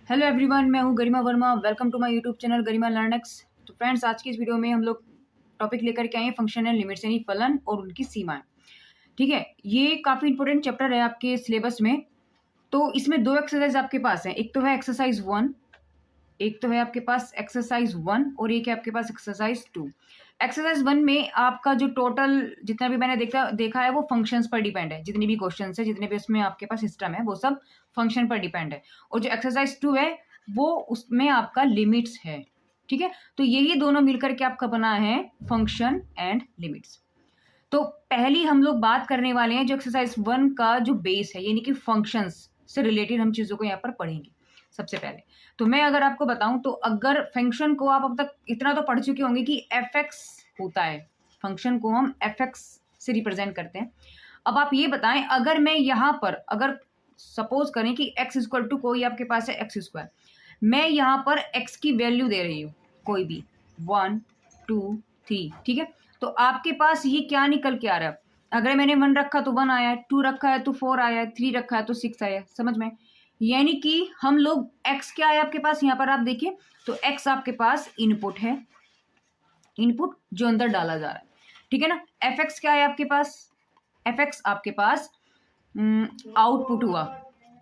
Hello everyone, मैं हूं Garima Verma. Welcome to my YouTube channel Garima Learnex. तो फ्रेंड्स, आज की इस वीडियो में हम लोग टॉपिक लेकर के आए हैं फंक्शन एंड लिमिट्स, यानी फलन और उनकी सीमाएं। ठीक है, ये काफ़ी इंपॉर्टेंट चैप्टर है आपके सिलेबस में। तो इसमें दो एक्सरसाइज आपके पास हैं, एक तो है एक्सरसाइज 1, एक तो है आपके पास एक्सरसाइज 1 और एक है आपके पास एक्सरसाइज 2। एक्सरसाइज 1 में आपका जो टोटल जितना भी मैंने देखा है वो फंक्शंस पर डिपेंड है। जितनी भी क्वेश्चन है, जितने भी उसमें आपके पास सिस्टम है, वो सब फंक्शन पर डिपेंड है। और जो एक्सरसाइज 2 है वो उसमें आपका लिमिट्स है। ठीक है, तो यही दोनों मिलकर के आपका बना है फंक्शन एंड लिमिट्स। तो पहली हम लोग बात करने वाले हैं जो एक्सरसाइज 1 का जो बेस है, यानी कि फंक्शंस से रिलेटेड हम चीज़ों को यहाँ पर पढ़ेंगे। सबसे पहले तो मैं अगर आपको बताऊं, तो अगर फंक्शन को आप अब तक इतना तो पढ़ चुके होंगे कि एफ एक्स होता है। फंक्शन को हम एफ एक्स से रिप्रेजेंट करते हैं। अब आप ये बताएं, अगर मैं यहाँ पर अगर सपोज करें कि एक्स इक्वल टू कोई आपके पास है एक्स स्क्वायर, मैं यहाँ पर एक्स की वैल्यू दे रही हूँ कोई भी 1 2 3। ठीक है, तो आपके पास ये क्या निकल के आ रहा है? अगर मैंने 1 रखा तो 1 आया है, 2 रखा है तो 4 आया है, 3 रखा है तो 6 आया है। समझ में? यानी कि हम लोग x क्या है आपके पास, यहाँ पर आप देखिए तो x आपके पास इनपुट है, इनपुट जो अंदर डाला जा रहा है। ठीक है ना। एफ एक्स क्या है आपके पास? एफ एक्स आपके पास आउटपुट हुआ।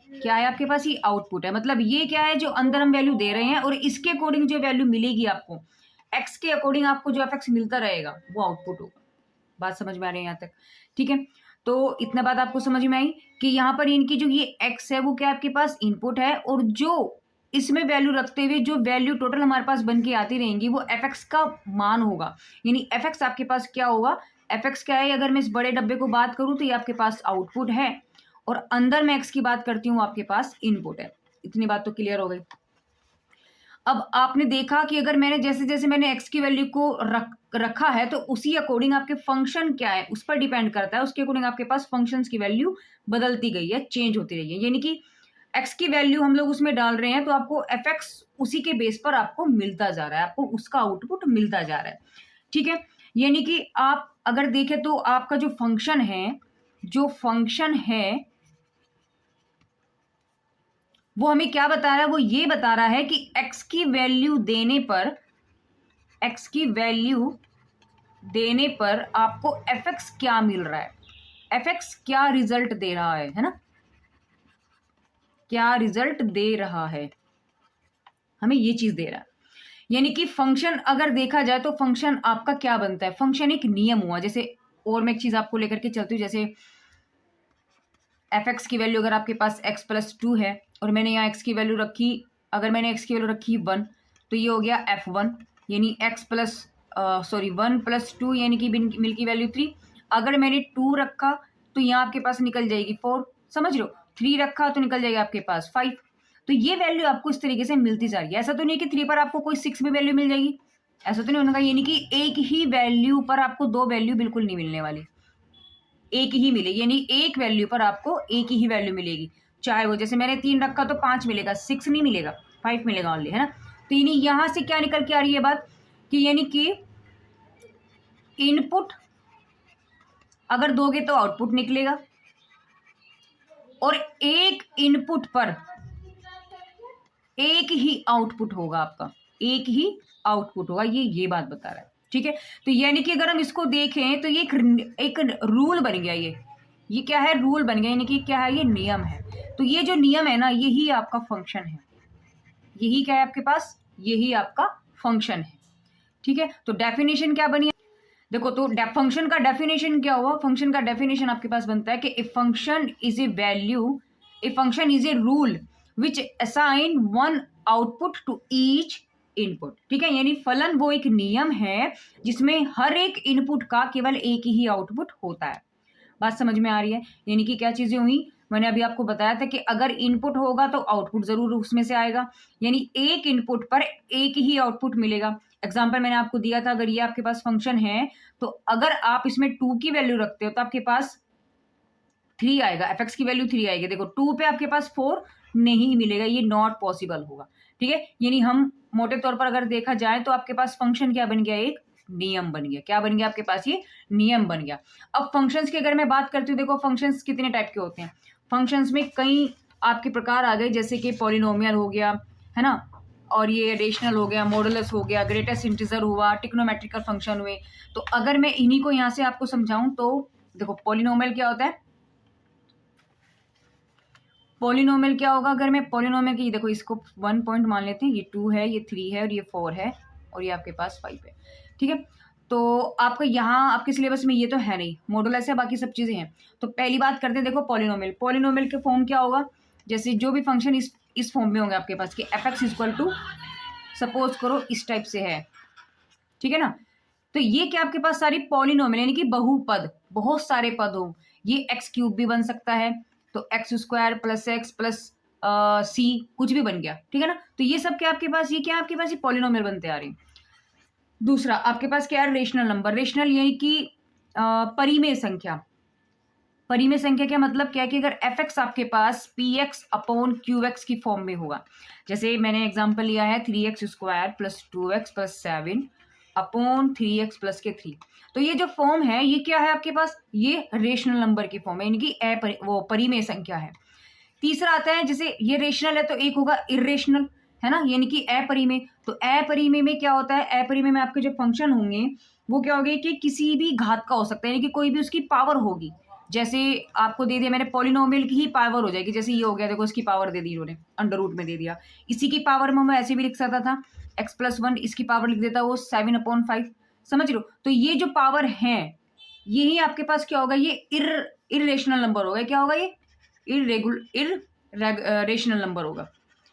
क्या है आपके पास? ये आउटपुट है। मतलब ये क्या है, जो अंदर हम वैल्यू दे रहे हैं और इसके अकॉर्डिंग जो वैल्यू मिलेगी आपको, एक्स के अकॉर्डिंग आपको जो एफ एक्स मिलता रहेगा वो आउटपुट होगा। बात समझ में आ रही है यहाँ तक? ठीक है, तो इतना बात आपको समझ में आई कि यहाँ पर इनकी जो ये एक्स है वो क्या आपके पास इनपुट है, और जो इसमें वैल्यू रखते हुए जो वैल्यू टोटल हमारे पास बन के आती रहेंगी वो एफ एक्स का मान होगा। यानी एफ एक्स आपके पास क्या होगा? एफ एक्स क्या है, अगर मैं इस बड़े डब्बे को बात करूं तो ये आपके पास आउटपुट है, और अंदर मैं एक्स की बात करती हूँ आपके पास इनपुट है। इतनी बात तो क्लियर हो गई। अब आपने देखा कि अगर मैंने जैसे जैसे मैंने एक्स की वैल्यू को रखा है, तो उसी अकॉर्डिंग आपके फंक्शन क्या है उस पर डिपेंड करता है। उसके अकॉर्डिंग आपके पास फंक्शंस की वैल्यू बदलती गई है, चेंज होती रही है। यानी कि एक्स की वैल्यू हम लोग उसमें डाल रहे हैं तो आपको एफ एक्स उसी के बेस पर आपको मिलता जा रहा है, आपको उसका आउटपुट मिलता जा रहा है। ठीक है, यानी कि आप अगर देखें तो आपका जो फंक्शन है, जो फंक्शन है वो हमें क्या बता रहा है? वो ये बता रहा है कि x की वैल्यू देने पर, x की वैल्यू देने पर आपको fx क्या मिल रहा है, fx क्या रिजल्ट दे रहा है ना? क्या रिजल्ट दे रहा है, हमें ये चीज दे रहा है। यानी कि फंक्शन अगर देखा जाए तो फंक्शन आपका क्या बनता है? फंक्शन एक नियम हुआ। जैसे और मैं एक चीज आपको लेकर के चलती हूँ, जैसे एफ एक्स की वैल्यू अगर आपके पास x प्लस 2 है और मैंने यहाँ x की वैल्यू रखी, अगर मैंने x की वैल्यू रखी 1, तो ये हो गया f1, यानी x प्लस 1 प्लस 2 यानी कि मिल की वैल्यू 3। अगर मैंने 2 रखा तो यहाँ आपके पास निकल जाएगी 4। समझ लो, 3 रखा तो निकल जाएगा आपके पास 5। तो ये वैल्यू आपको इस तरीके से मिलती जा रही है। ऐसा तो नहीं कि 3 पर आपको कोई 6 भी वैल्यू मिल जाएगी, ऐसा तो नहीं होने का। यानी कि एक ही वैल्यू पर आपको दो वैल्यू बिल्कुल नहीं मिलने वाली, एक ही मिलेगी। यानी एक वैल्यू पर आपको एक ही वैल्यू मिलेगी, चाहे वो जैसे मैंने 3 रखा तो 5 मिलेगा, 6 नहीं मिलेगा, 5 मिलेगा ओनली, है ना। तो यानी यहां से क्या निकल के आ रही है बात कि यानी कि इनपुट अगर दोगे तो आउटपुट निकलेगा, और एक इनपुट पर एक ही आउटपुट होगा आपका, एक ही आउटपुट होगा। ये बात बता रहा है। ठीक है, तो यानी कि अगर हम इसको देखें तो ये एक रूल बन गया। ये क्या है? रूल बन गया, यानी कि क्या है? ये नियम है। तो ये जो नियम है ना, यही आपका फंक्शन है। यही क्या है आपके पास? यही आपका फंक्शन है। ठीक है, तो डेफिनेशन क्या बनी? देखो, तो फंक्शन का डेफिनेशन क्या हुआ? फंक्शन का डेफिनेशन आपके पास बनता है कि a function is a value, a function is a rule which assign one output to each input. ठीक है, यानी फलन वो एक नियम है जिसमें हर एक इनपुट का केवल एक ही आउटपुट होता है। बात समझ में आ रही है? यानी कि क्या चीजें हुई, मैंने अभी आपको बताया था कि अगर इनपुट होगा तो आउटपुट जरूर उसमें से आएगा। यानी एक इनपुट पर एक ही आउटपुट मिलेगा। एग्जाम्पल मैंने आपको दिया था, अगर ये आपके पास फंक्शन है तो अगर आप इसमें 2 की वैल्यू रखते हो तो आपके पास 3 आएगा, एफ एक्स की वैल्यू 3 आएगी। देखो 2 पे आपके पास 4 नहीं मिलेगा, ये नॉट पॉसिबल होगा। ठीक है, यानी हम मोटे तौर पर अगर देखा जाए तो आपके पास फंक्शन क्या बन गया? एक नियम बन गया। क्या बन गया आपके पास? ये नियम बन गया। अब फंक्शंस की अगर मैं बात करती हूँ, देखो फंक्शंस कितने टाइप के होते हैं। फंक्शंस में कई आपके प्रकार आ गए, जैसे कि पॉलिनोमियल हो गया, है ना। और ये रेशनल हो गया, मॉडुलस हो गया, ग्रेटेस्ट इंटीजर हुआ, ट्रिग्नोमेट्रिकल फंक्शन हुए। तो अगर मैं इन्हीं को यहाँ से आपको समझाऊं तो देखो पॉलिनोमियल क्या होता है, पॉलिनोमियल क्या होगा। अगर मैं पॉलिनोमियल की देखो इसको 1 पॉइंट मान लेते हैं, ये 2 है, ये 3 है और ये 4 है और ये आपके पास 5 है, ठीक है। तो आपका यहाँ आपके सिलेबस में ये तो है नहीं, मॉडुलस है, बाकी सब चीज़ें हैं। तो पहली बात करते हैं, देखो पॉलिनोमियल, पॉलिनोमियल के फॉर्म क्या होगा, जैसे जो भी फंक्शन इस फॉर्म में होंगे आपके पास कि F X equal to suppose करो इस टाइप से है, ठीक है ना। तो ये क्या आपके पास सारी पॉलिनोमियल यानी कि बहुपद, बहुत सारे पद हो, ये एक्स क्यूब भी बन सकता है, तो x square plus x plus c कुछ भी बन गया, ठीक है ना। तो ये सब क्या आपके पास, ये क्या आपके पास ये पॉलिनोमियल बनते आ रहे हैं। दूसरा आपके पास क्या है, रेशनल नंबर, रेशनल यानी कि परिमेय संख्या। परिमेय संख्या क्या मतलब क्या है कि अगर एफ एक्स आपके पास p x upon q x की फॉर्म में होगा, जैसे मैंने एग्जांपल लिया है 3x square plus 2x plus 7 upon 3x plus के 3, तो ये जो फॉर्म है ये क्या है आपके पास, ये रेशनल नंबर की फॉर्म है, यानी कि वो परिमेय संख्या है। तीसरा आता है, जैसे ये रेशनल है तो एक होगा इरेशनल, है ना, यानी कि अपरिमेय। तो अपरिमेय में क्या होता है, अपरिमेय में आपके जो फंक्शन होंगे वो क्या होंगे कि किसी भी घात का हो सकता है, यानी कि कोई भी उसकी पावर होगी। जैसे आपको दे दिया मैंने पॉलिनोमियल की ही पावर हो जाएगी, जैसे ये हो गया देखो इसकी पावर दे दी इन्होंने, अंडर रूट में दे दिया। इसी की पावर में मैं ऐसे भी लिख सकता था x+1, इसकी पावर लिख देता वो 7/5, समझ लो। तो ये जो पावर है यही आपके पास क्या होगा, ये इरेशनल नंबर होगा। क्या होगा ये, रेशनल नंबर होगा,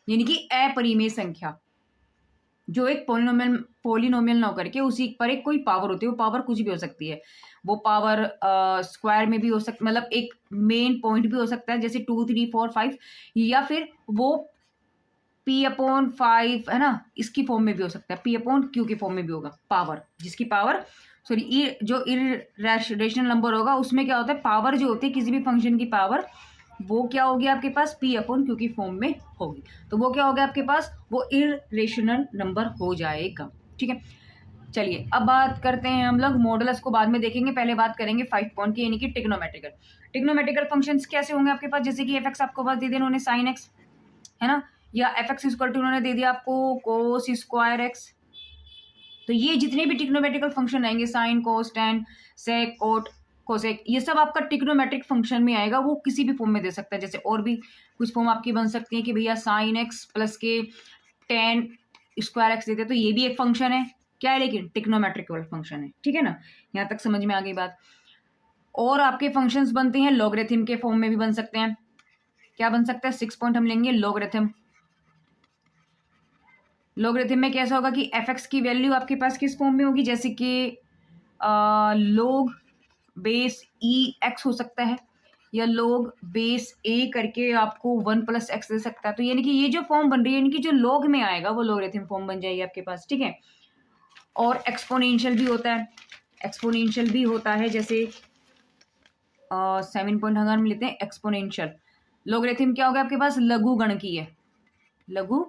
यानी कि अपरिमेय संख्या, जो एक पॉलिनोमियल ना होकर के उसी पर एक कोई पावर होती है, वो पावर कुछ भी हो सकती है। वो पावर स्क्वायर में भी हो सकता, मतलब एक मेन पॉइंट भी हो सकता है जैसे 2 3 4 5, या फिर वो p/5 है ना, इसकी फॉर्म में भी हो सकता है, p/q की फॉर्म में भी होगा पावर, जिसकी पावर सॉरी जो इरेशनल नंबर होगा उसमें क्या होता है, पावर जो होती है किसी भी फंक्शन की पावर वो क्या होगी आपके पास p/q की फॉर्म में होगी। तो वो क्या होगा आपके पास, वो इरेशनल नंबर हो जाएगा, ठीक है। चलिए अब बात करते हैं हम लोग, मॉडुलस को बाद में देखेंगे, पहले बात करेंगे 5 पॉइंट की, यानी कि ट्रिग्नोमेट्रिकल। ट्रिग्नोमेट्रिकल फंक्शंस कैसे होंगे आपके पास, जैसे कि एफ एक्स आपको पास दे दिया उन्होंने साइन एक्स, है ना, या एफ एक्स इक्वल टू उन्होंने दे दिया आपको कोस स्क्वायर एक्स। तो ये जितने भी ट्रिग्नोमेट्रिकल फंक्शन आएंगे, sine cos tan sec cot cosec, ये सब आपका ट्रिग्नोमेट्रिक फंक्शन में आएगा, वो किसी भी फॉर्म में दे सकता है। जैसे और भी कुछ फॉर्म आपकी बन सकती है कि भैया साइन एक्स प्लस के टेन स्क्वायर एक्स देते, तो ये भी एक फंक्शन है, क्या है लेकिन ट्रिग्नोमेट्रिकल फंक्शन है, ठीक है ना। यहाँ तक समझ में आ गई बात। और आपके फंक्शंस बनते हैं लॉगरिथम के फॉर्म में भी बन सकते हैं। क्या बन सकता है, 6 पॉइंट हम लेंगे लॉगरिथम। लॉगरिथम में कैसा होगा कि एफ एक्स की वैल्यू आपके पास किस फॉर्म में होगी, जैसे कि लोग बेस ई एक्स हो सकता है, या लोग बेस ए करके आपको 1+x दे सकता है। तो यानी कि ये जो फॉर्म बन रही है, यानी कि जो लॉग में आएगा वो लॉगरिथम फॉर्म बन जाएगी आपके पास, ठीक है। और एक्सपोनेंशियल भी होता है, एक्सपोनेंशियल भी होता है, जैसे 7 पॉइंट हम लेते हैं एक्सपोनेंशियल। लॉगरिथम क्या होगा आपके पास, लघु गणकीय, लघु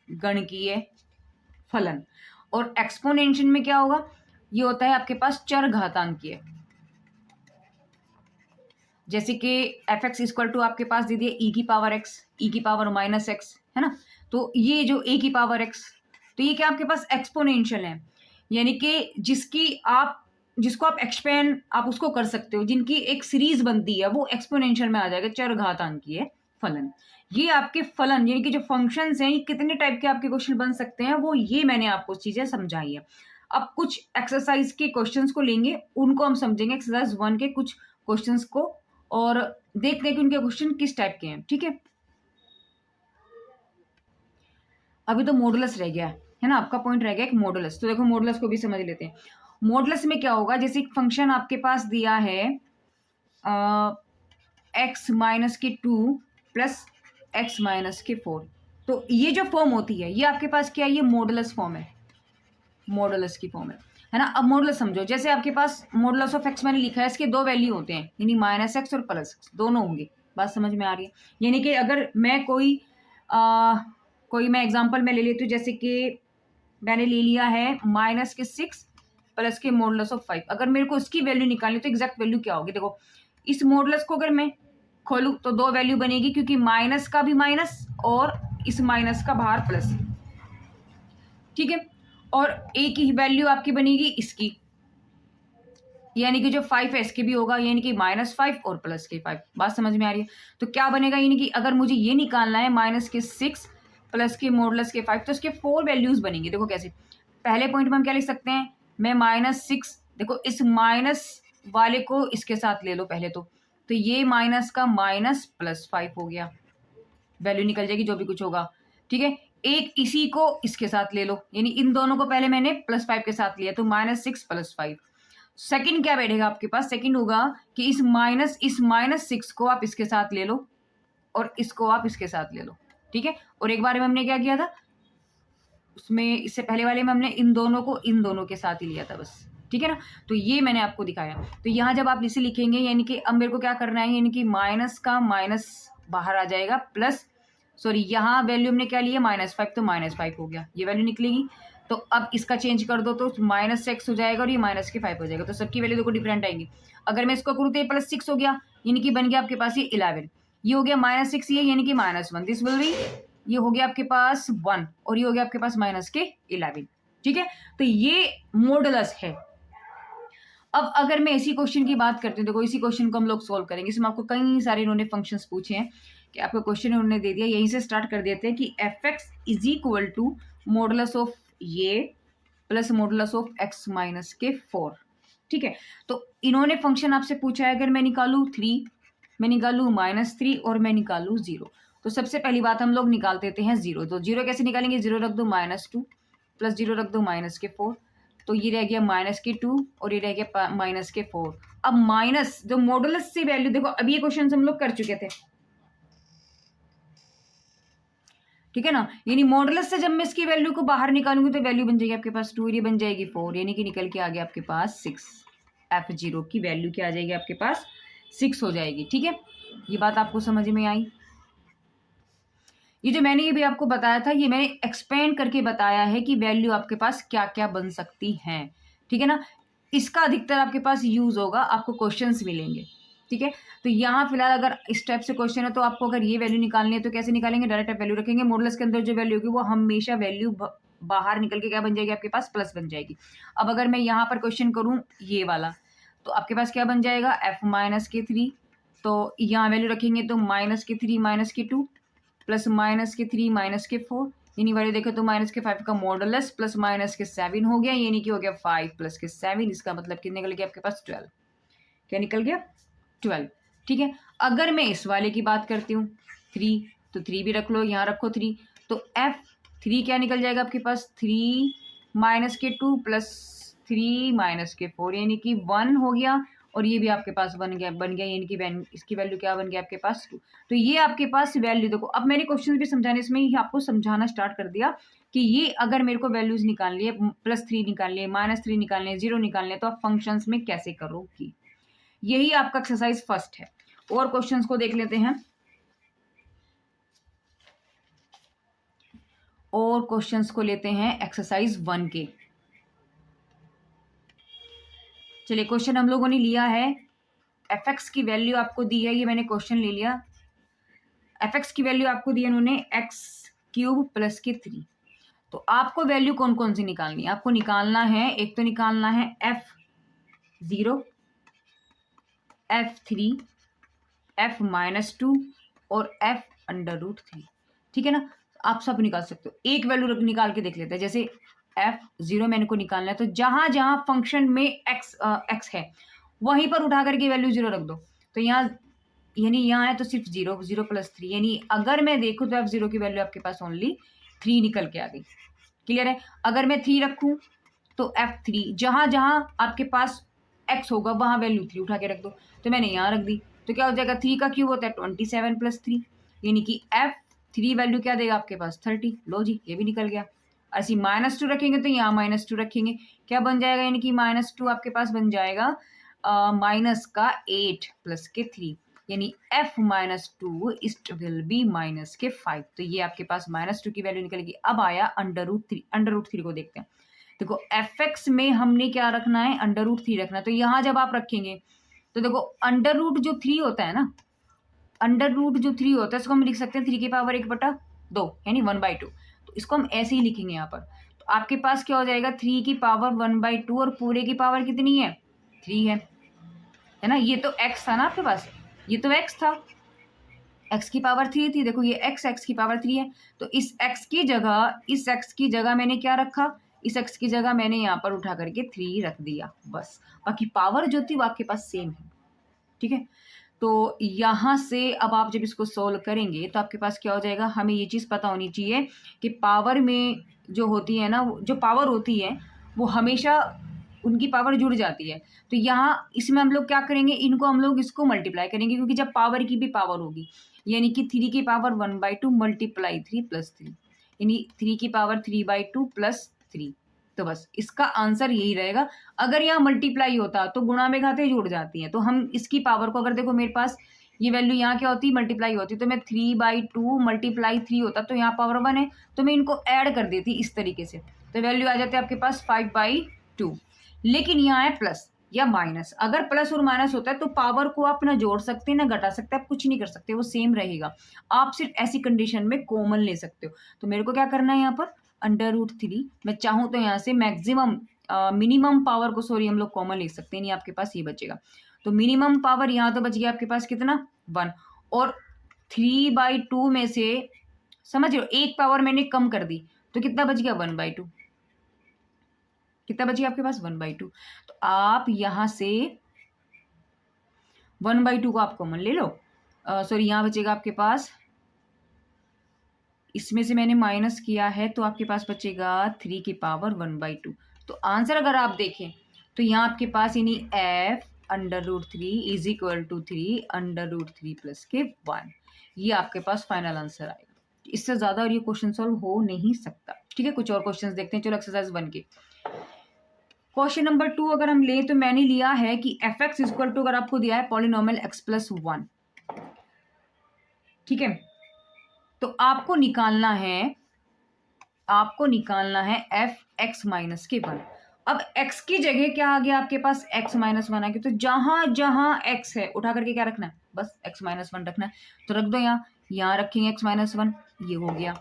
गणकीय फलन। और एक्सपोनेंशियल में क्या होगा, ये होता है आपके पास चर घातांकीय, जैसे कि एफ एक्स इक्वल टू आपके पास दे दिए ई की पावर एक्स, ई की पावर -x, है ना। तो ये जो ए की पावर एक्स, तो ये क्या आपके पास एक्सपोनेंशियल है, यानी कि जिसको आप एक्सपेंड आप उसको कर सकते हो, जिनकी एक सीरीज बनती है वो एक्सपोनेंशियल में आ जाएगा, चर घातांकीय फलन। ये आपके फलन यानी कि जो फंक्शंस हैं, ये कितने टाइप के आपके क्वेश्चन बन सकते हैं, वो ये मैंने आपको चीजें समझाई है। अब कुछ एक्सरसाइज के क्वेश्चंस को लेंगे, उनको हम समझेंगे, एक्सरसाइज 1 के कुछ क्वेश्चंस को, और देखते हैं कि उनके क्वेश्चन किस टाइप के हैं, ठीक है। अभी तो मॉडुलस रह गया है ना, आपका पॉइंट रह गया एक मॉडुलस। तो देखो मॉडुलस को भी समझ लेते हैं। मॉडुलस में क्या होगा, जैसे एक फंक्शन आपके पास दिया है x-2 प्लस x-4, तो ये जो फॉर्म होती है ये आपके पास क्या है, ये मॉडुलस फॉर्म है, मॉडुलस की फॉर्म है ना। अब मॉडुलस समझो, जैसे आपके पास मॉडुलस ऑफ एक्स मैंने लिखा है, इसके दो वैल्यू होते हैं, यानी -x और +x दोनों होंगे, बात समझ में आ रही है। यानी कि अगर मैं कोई मैं एग्जांपल में ले लेती हूँ, जैसे कि मैंने ले लिया है -6 प्लस के मॉडुलस ऑफ 5, अगर मेरे को इसकी वैल्यू निकालनी तो एग्जैक्ट वैल्यू क्या होगी, देखो इस मॉडुलस को अगर मैं खोलूँ तो दो वैल्यू बनेगी, क्योंकि माइनस का भी माइनस और इस माइनस का बाहर प्लस, ठीक है। और ए की वैल्यू आपकी बनेगी इसकी, यानी कि जो 5 है इसके भी होगा, यानी कि -5 और प्लस के 5। बात समझ में आ रही है? तो क्या बनेगा, यानी कि अगर मुझे ये निकालना है -6 प्लस के मॉडुलस के 5, तो इसके 4 वैल्यूज बनेंगी। देखो कैसे, पहले पॉइंट में हम क्या लिख सकते हैं, मैं -6, देखो इस माइनस वाले को इसके साथ ले लो पहले तो ये माइनस का माइनस +5 हो गया, वैल्यू निकल जाएगी जो भी कुछ होगा, ठीक है। एक इसी को इसके साथ ले लो, यानी इन दोनों को पहले मैंने +5 के साथ लिया, तो -6 + 5। सेकंड क्या बैठेगा आपके पास, सेकंड होगा कि इस -6 को आप इसके साथ ले लो और इसको आप इसके साथ ले लो, ठीक है। और एक बार में हमने क्या किया था, उसमें इससे पहले वाले में हमने इन दोनों को इन दोनों के साथ ही लिया था बस, ठीक है ना। तो ये मैंने आपको दिखाया। तो यहाँ जब आप इसे लिखेंगे, यानी कि अब मेरे को क्या करना है, यानी कि माइनस का माइनस बाहर आ जाएगा, प्लस सॉरी यहाँ वैल्यू हमने क्या लिया -5, तो -5 हो गया, ये वैल्यू निकलेगी। तो अब इसका चेंज कर दो तो -6 हो जाएगा और ये -5 हो जाएगा, तो सबकी वैल्यू देखो डिफरेंट आएंगी। अगर मैं इसको करूँ तो ये +6 हो गया, यानी कि बन गया आपके पास ये 11, ये हो गया -6, ये यानी कि -1, दिस विल बी, ये हो गया आपके पास 1 और ये हो गया आपके पास -11, ठीक है। तो ये मॉडुलस है। अब अगर मैं इसी क्वेश्चन की बात करती हूँ, देखो इसी क्वेश्चन को हम लोग सॉल्व करेंगे। इसमें आपको कई सारे इन्होंने फंक्शंस पूछे हैं कि आपको क्वेश्चन उन्होंने दे दिया, यहीं से स्टार्ट कर देते हैं कि f(x) = मॉडुलस ऑफ ये plus modulus of x minus के 4, ठीक है। तो इन्होंने फंक्शन आपसे पूछा है, अगर मैं निकालूँ 3, मैं निकालूँ -3 और मैं निकालूँ 0, तो सबसे पहली बात हम लोग निकाल देते हैं 0। तो 0 कैसे निकालेंगे, 0 रख दो -2 प्लस 0 रख दो -4, तो ये रह गया -2 और ये रह गया -4। अब माइनस जो मॉडुलस से वैल्यू, देखो अभी ये क्वेश्चन हम लोग कर चुके थे, ठीक है ना। यानी मॉडुलस से जब मैं इसकी वैल्यू को बाहर निकालूंगी तो वैल्यू बन जाएगी आपके पास 2, ये बन जाएगी 4, यानी कि निकल के आ गया आपके पास 6। f0 की वैल्यू क्या आ जाएगी आपके पास, 6 हो जाएगी, ठीक है। ये बात आपको समझ में आई। ये जो मैंने ये भी आपको बताया था, ये मैंने एक्सपेंड करके बताया है कि वैल्यू आपके पास क्या क्या बन सकती हैं, ठीक है ना। इसका अधिकतर आपके पास यूज होगा, आपको क्वेश्चंस मिलेंगे, ठीक है। तो यहाँ फिलहाल अगर इस टाइप से क्वेश्चन है तो आपको अगर ये वैल्यू निकालनी है तो कैसे निकालेंगे, डायरेक्ट आप वैल्यू रखेंगे, मॉडुलस के अंदर जो वैल्यू होगी वो हमेशा वैल्यू बाहर निकल के क्या बन जाएगी आपके पास, प्लस बन जाएगी। अब अगर मैं यहाँ पर क्वेश्चन करूँ ये वाला, तो आपके पास क्या बन जाएगा, f-3, तो यहाँ वैल्यू रखेंगे तो -3 -2 प्लस -3 -4, यानी वैल्यू देखें तो -5 का मॉडुलस प्लस -7 हो गया, यानी कि हो गया 5 + 7, इसका मतलब कितने निकल गया आपके पास 12, क्या निकल गया 12, ठीक है। अगर मैं इस वाले की बात करती हूँ 3, तो 3 भी रख लो, यहाँ रखो 3, तो f3 क्या निकल जाएगा आपके पास, 3 -2 प्लस 3 -4, यानी कि 1 हो गया, और ये भी आपके पास बन गया, यानी कि इसकी वैल्यू क्या बन गया आपके पास 2। तो ये आपके पास वैल्यू देखो, अब मैंने क्वेश्चन भी समझाने इसमें ही आपको समझाना स्टार्ट कर दिया कि ये अगर मेरे को वैल्यूज निकालनी है, +3 निकालनी है, -3 निकालनी है, 0 निकालने है, तो आप फंक्शंस में कैसे करोगी, यही आपका एक्सरसाइज फर्स्ट है। और क्वेश्चंस को देख लेते हैं, और क्वेश्चंस को लेते हैं एक्सरसाइज 1 के। चलिए क्वेश्चन हम लोगों ने लिया है, f(x) की वैल्यू आपको दी है, ये मैंने क्वेश्चन ले लिया, f(x) की वैल्यू आपको दी है उन्होंने x³ प्लस के 3। तो आपको वैल्यू कौन कौन सी निकालनी है, आपको निकालना है, एक तो निकालना है f0, f3, f-2 और f√3, ठीक है ना। आप सब निकाल सकते हो, एक वैल्यू निकाल के देख लेते हैं। जैसे f0 मैंने को निकालना है, तो जहां जहां फंक्शन में x है वहीं पर उठा करके वैल्यू 0 रख दो, तो यहाँ यानी यहाँ है तो सिर्फ 0 0 + 3, यानी अगर मैं देखूँ तो f0 की वैल्यू आपके पास ओनली 3 निकल के आ गई, क्लियर है। अगर मैं 3 रखूँ तो f3 जहां जहां आपके पास x होगा वहां वैल्यू 3 उठा के रख दो, तो मैंने यहाँ रख दी, तो क्या हो जाएगा, 3 का क्यूब होता है 27 + 3, यानी कि f3 वैल्यू क्या देगा आपके पास 30, लो जी ये भी निकल गया। ऐसी -2 रखेंगे तो यहाँ -2 रखेंगे, क्या बन जाएगा, यानी कि -2 आपके पास बन जाएगा -8 + के 3, यानी f-2 इट विल बी -5। तो ये आपके पास -2 की वैल्यू निकलेगी। अब आया √3, √3 को देखते हैं। देखो f(x) में हमने क्या रखना है, √3 रखना है, तो यहाँ जब आप रखेंगे तो देखो अंडर रूट जो 3 होता है ना, अंडर रूट जो 3 होता है इसको हम लिख सकते हैं 3 की पावर 1/3, 2 यानी 1/2। तो इसको हम ऐसे ही लिखेंगे यहाँ पर। तो आपके पास क्या हो जाएगा, 3 की पावर 1/2 और पूरे की पावर कितनी है, 3 है ना। ये तो x था ना आपके पास, ये तो x था, x की पावर 3 थी। देखो ये x की पावर 3 है। तो इस x की जगह मैंने क्या रखा, इस x की जगह मैंने यहाँ पर उठा करके 3 रख दिया बस। बाकी पावर जो थी वो आपके पास सेम है, ठीक है। तो यहाँ से अब आप जब इसको सोल्व करेंगे तो आपके पास क्या हो जाएगा, हमें ये चीज़ पता होनी चाहिए कि पावर में जो होती है ना, जो पावर होती है वो हमेशा उनकी पावर जुड़ जाती है। तो यहाँ इसमें हम लोग क्या करेंगे, इनको हम लोग इसको मल्टीप्लाई करेंगे, क्योंकि जब पावर की भी पावर होगी, यानी कि 3 की पावर 1/2 मल्टीप्लाई 3 प्लस 3, यानी 3 की पावर 3/2 प्लस 3। तो बस इसका आंसर यही रहेगा। अगर यहाँ मल्टीप्लाई होता तो गुणा में घातें जुड़ जाती हैं, तो हम इसकी पावर को, अगर देखो मेरे पास ये वैल्यू यहाँ क्या होती, मल्टीप्लाई होती, तो मैं 3/2 मल्टीप्लाई 3 होता, तो यहाँ पावर 1 है, तो मैं इनको ऐड कर देती इस तरीके से, तो वैल्यू आ जाती है आपके पास 5/2। लेकिन यहाँ है प्लस या माइनस। अगर प्लस और माइनस होता है तो पावर को आप ना जोड़ सकते हैं ना घटा सकते, आप कुछ नहीं कर सकते, वो सेम रहेगा। आप सिर्फ ऐसी कंडीशन में कॉमन ले सकते हो। तो मेरे को क्या करना है यहाँ पर, √3, मैं चाहूँ तो यहाँ से मैक्सिमम मिनिमम पावर को, सॉरी हम लोग कॉमन ले सकते हैं, नहीं आपके पास ये बचेगा। तो मिनिमम पावर यहाँ तो बच गया आपके पास कितना, 1, और 3/2 में से समझ रहे हो एक पावर मैंने कम कर दी, तो कितना बच गया, 1/2। कितना बच गया आपके पास, 1/2। तो आप यहाँ से 1/2 को आप कॉमन ले लो, सॉरी यहाँ बचेगा आपके पास, इसमें से मैंने माइनस किया है, तो आपके पास बचेगा 3 की पावर 1/2। तो आंसर अगर आप देखें तो यहाँ आपके पास यानी f√3 is equal to 3 √3 plus के 1, ये आपके पास फाइनल आंसर आएगा। इससे ज़्यादा और ये क्वेश्चन सॉल्व हो नहीं सकता, ठीक है। कुछ और क्वेश्चन देखते हैं, चलो एक्सरसाइज 1 के क्वेश्चन नंबर 2 अगर हम ले, तो मैंने लिया है कि f(x) इक्वल टू, अगर आपको दिया है पॉलिनोमियल x+1, ठीक है। तो आपको निकालना है f(x माइनस के 1)। अब x की जगह क्या आ गया आपके पास, x माइनस 1 आ गया। तो जहां जहां x है उठा करके क्या रखना है, बस x माइनस 1 रखना है। तो रख दो, यहाँ रखेंगे x माइनस 1, ये हो गया।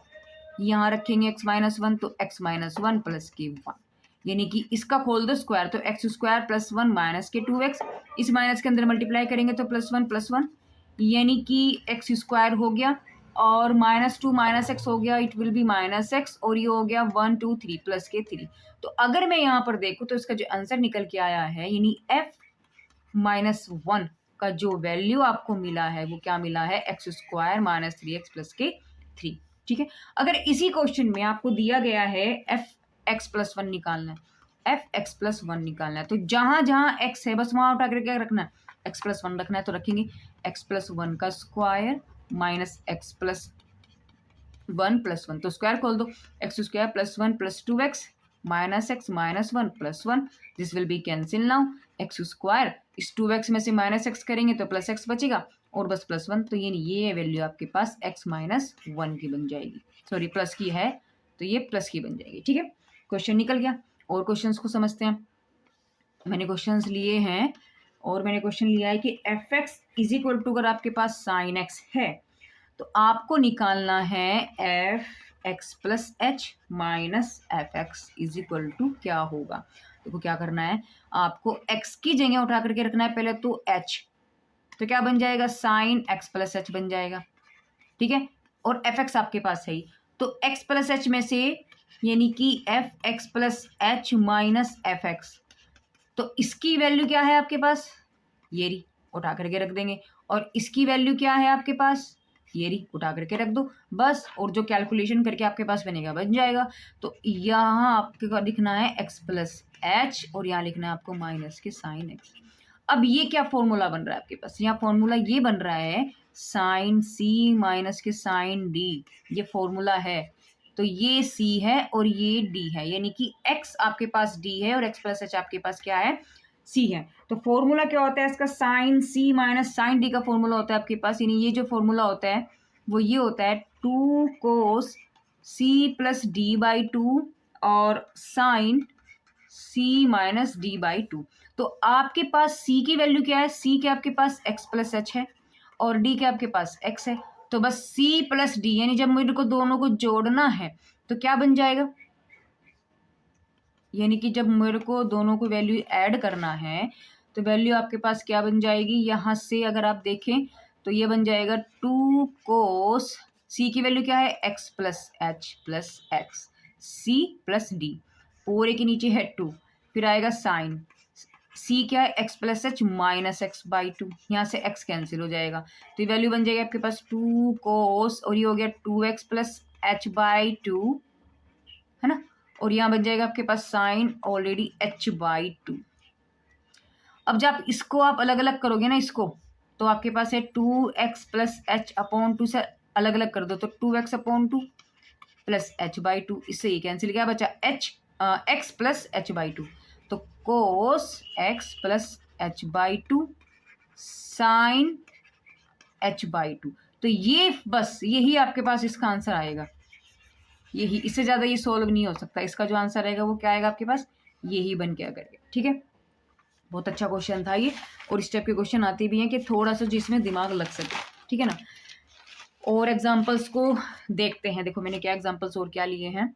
यहाँ रखेंगे x माइनस 1, तो x माइनस 1 प्लस के 1, यानी कि इसका खोल दो स्क्वायर, तो x² प्लस 1 माइनस के 2x, इस माइनस के अंदर मल्टीप्लाई करेंगे तो +1 यानी कि x² हो गया, और -2 -x हो गया, इट विल बी -x, और ये हो गया 1 2 3 प्लस के 3। तो अगर मैं यहाँ पर देखूँ तो इसका जो आंसर निकल के आया है, यानी f-1 का जो वैल्यू आपको मिला है वो क्या मिला है, x² - 3x प्लस के 3, ठीक है। अगर इसी क्वेश्चन में आपको दिया गया है f(x+1) निकालना है, f(x+1) निकालना है, तो जहां जहां x है बस वहां उठा करके क्या रखना है, x+1 रखना है। तो रखेंगे x+1 का स्क्वायर माइनस x+1 प्लस 1, तो स्क्वायर खोल दो, x² plus 1 plus 2x minus x minus 1 plus 1, this will B cancel now. x², इस 2x में से -x करेंगे तो प्लस x बचेगा, और बस +1, तो ये वैल्यू आपके पास x माइनस 1 की बन जाएगी, सॉरी प्लस की है तो ये प्लस की बन जाएगी, ठीक है। क्वेश्चन निकल गया। और क्वेश्चंस को समझते हैं। मैंने क्वेश्चंस लिए हैं, और मैंने क्वेश्चन लिया है कि f(x) इज इक्वल टू, अगर आपके पास sin x है तो आपको निकालना है f(x plus h minus f(x) is equal to क्या होगा। देखो क्या करना है, आपको x की जगह उठा करके रखना है पहले तो h, तो क्या बन जाएगा, sin x प्लस h बन जाएगा, ठीक है। और f(x) आपके पास है ही, तो x प्लस h में से, यानी कि f(x plus h minus f(x), तो इसकी वैल्यू क्या है आपके पास, ये रही, उठा करके रख देंगे। और इसकी वैल्यू क्या है आपके पास, ये रही, उठा करके रख दो बस, और जो कैलकुलेशन करके आपके पास बनेगा बन जाएगा। तो यहाँ आपको लिखना है x प्लस h, और यहाँ लिखना है आपको माइनस के sin x। अब ये क्या फॉर्मूला बन रहा है आपके पास, यहाँ फॉर्मूला ये बन रहा है sin c माइनस के sin d, ये फॉर्मूला है। तो ये c है और ये d है, यानी कि x आपके पास d है और x प्लस h आपके पास क्या है, c है। तो फॉर्मूला क्या होता है इसका, sin c minus sin d का फॉर्मूला होता है आपके पास, यानी ये जो फॉर्मूला होता है वो ये होता है 2 cos c प्लस d/2 और sin c माइनस d/2। तो आपके पास c की वैल्यू क्या है, c के आपके पास x प्लस h है, और d के आपके पास x है। तो बस सी प्लस डी, यानी जब मेरे को दोनों को जोड़ना है तो क्या बन जाएगा, यानी कि जब मेरे को दोनों को वैल्यू ऐड करना है तो वैल्यू आपके पास क्या बन जाएगी, यहाँ से अगर आप देखें तो ये बन जाएगा 2 कोस, सी की वैल्यू क्या है x plus H plus X, C plus D, पूरे के नीचे है 2, फिर आएगा साइन, सी क्या है x plus H minus x by 2, यहाँ से x कैंसिल हो जाएगा तो ये वैल्यू बन जाएगी आपके पास 2 कोस, और ये हो गया 2x प्लस एच बाई 2, है ना, और यहाँ बन जाएगा आपके पास साइन ऑलरेडी h बाई 2। अब जब इसको आप अलग अलग करोगे ना इसको, तो आपके पास है 2x प्लस एच अपॉन 2 से अलग अलग कर दो तो 2x upon 2 plus H by 2, इससे ये कैंसिल, क्या बचा x प्लस एच बाई 2, तो cos x plus H by 2 sine h by 2, तो ये बस यही आपके पास इसका आंसर आएगा, यही, इससे ज़्यादा ये सोल्व नहीं हो सकता। इसका जो आंसर आएगा वो क्या आएगा आपके पास, यही बन के आकर के, ठीक है। बहुत अच्छा क्वेश्चन था ये, और इस टाइप के क्वेश्चन आते भी हैं कि थोड़ा सा जिसमें दिमाग लग सके, ठीक है ना। और एग्जांपल्स को देखते हैं, देखो मैंने क्या एग्जांपल्स और क्या लिए हैं।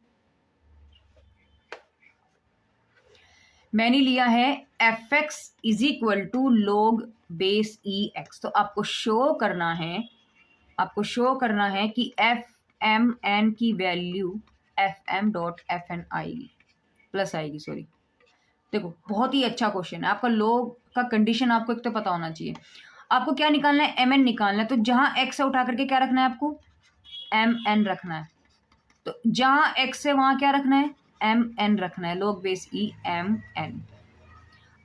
मैंने लिया है F X is equal to log base E X, तो आपको शो करना है कि एफ एम एन की value F M dot F N आएगी, प्लस आएगी, सॉरी। देखो बहुत ही अच्छा क्वेश्चन है, आपका लॉग का कंडीशन आपको एक तो पता होना चाहिए। आपको क्या निकालना है, एम एन निकालना है, तो जहां एक्स है उठा करके क्या रखना है आपको, एम एन रखना है, तो जहां एक्स है वहां क्या रखना है, एम एन रखना है, log base E M N.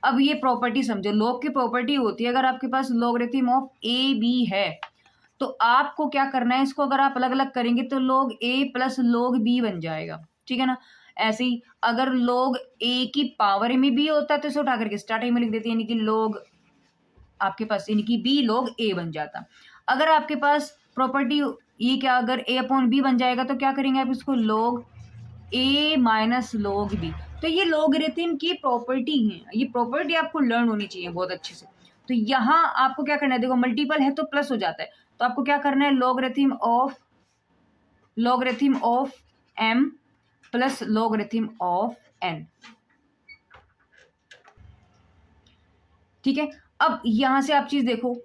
अब ये प्रॉपर्टी समझो, लॉग की प्रॉपर्टी होती है अगर आपके पास लॉगरिथम ऑफ ए बी है तो आपको क्या करना है, इसको अगर आप अलग अलग करेंगे तो लॉग ए प्लस लॉग बी बन जाएगा, ठीक है ना। ऐसे ही अगर लॉग ए की पावर में बी होता है तो इसे उठा करके स्टार्टिंग में लिख देते हैं, यानी कि लॉग आपके पास, यानी कि बी लॉग ए बन जाता। अगर आपके पास प्रॉपर्टी ये क्या, अगर ए अपॉन बी बन जाएगा तो क्या करेंगे आप इसको, लॉग ए माइनस लॉग बी। तो ये लॉगरिथम की प्रॉपर्टी है, ये प्रॉपर्टी आपको लर्न होनी चाहिए बहुत अच्छे से। तो यहाँ आपको क्या करना है, देखो मल्टीपल है तो प्लस हो जाता है, तो आपको क्या करना है, logarithm of M plus logarithm of N, ठीक है। अब यहां से आप चीज देखो,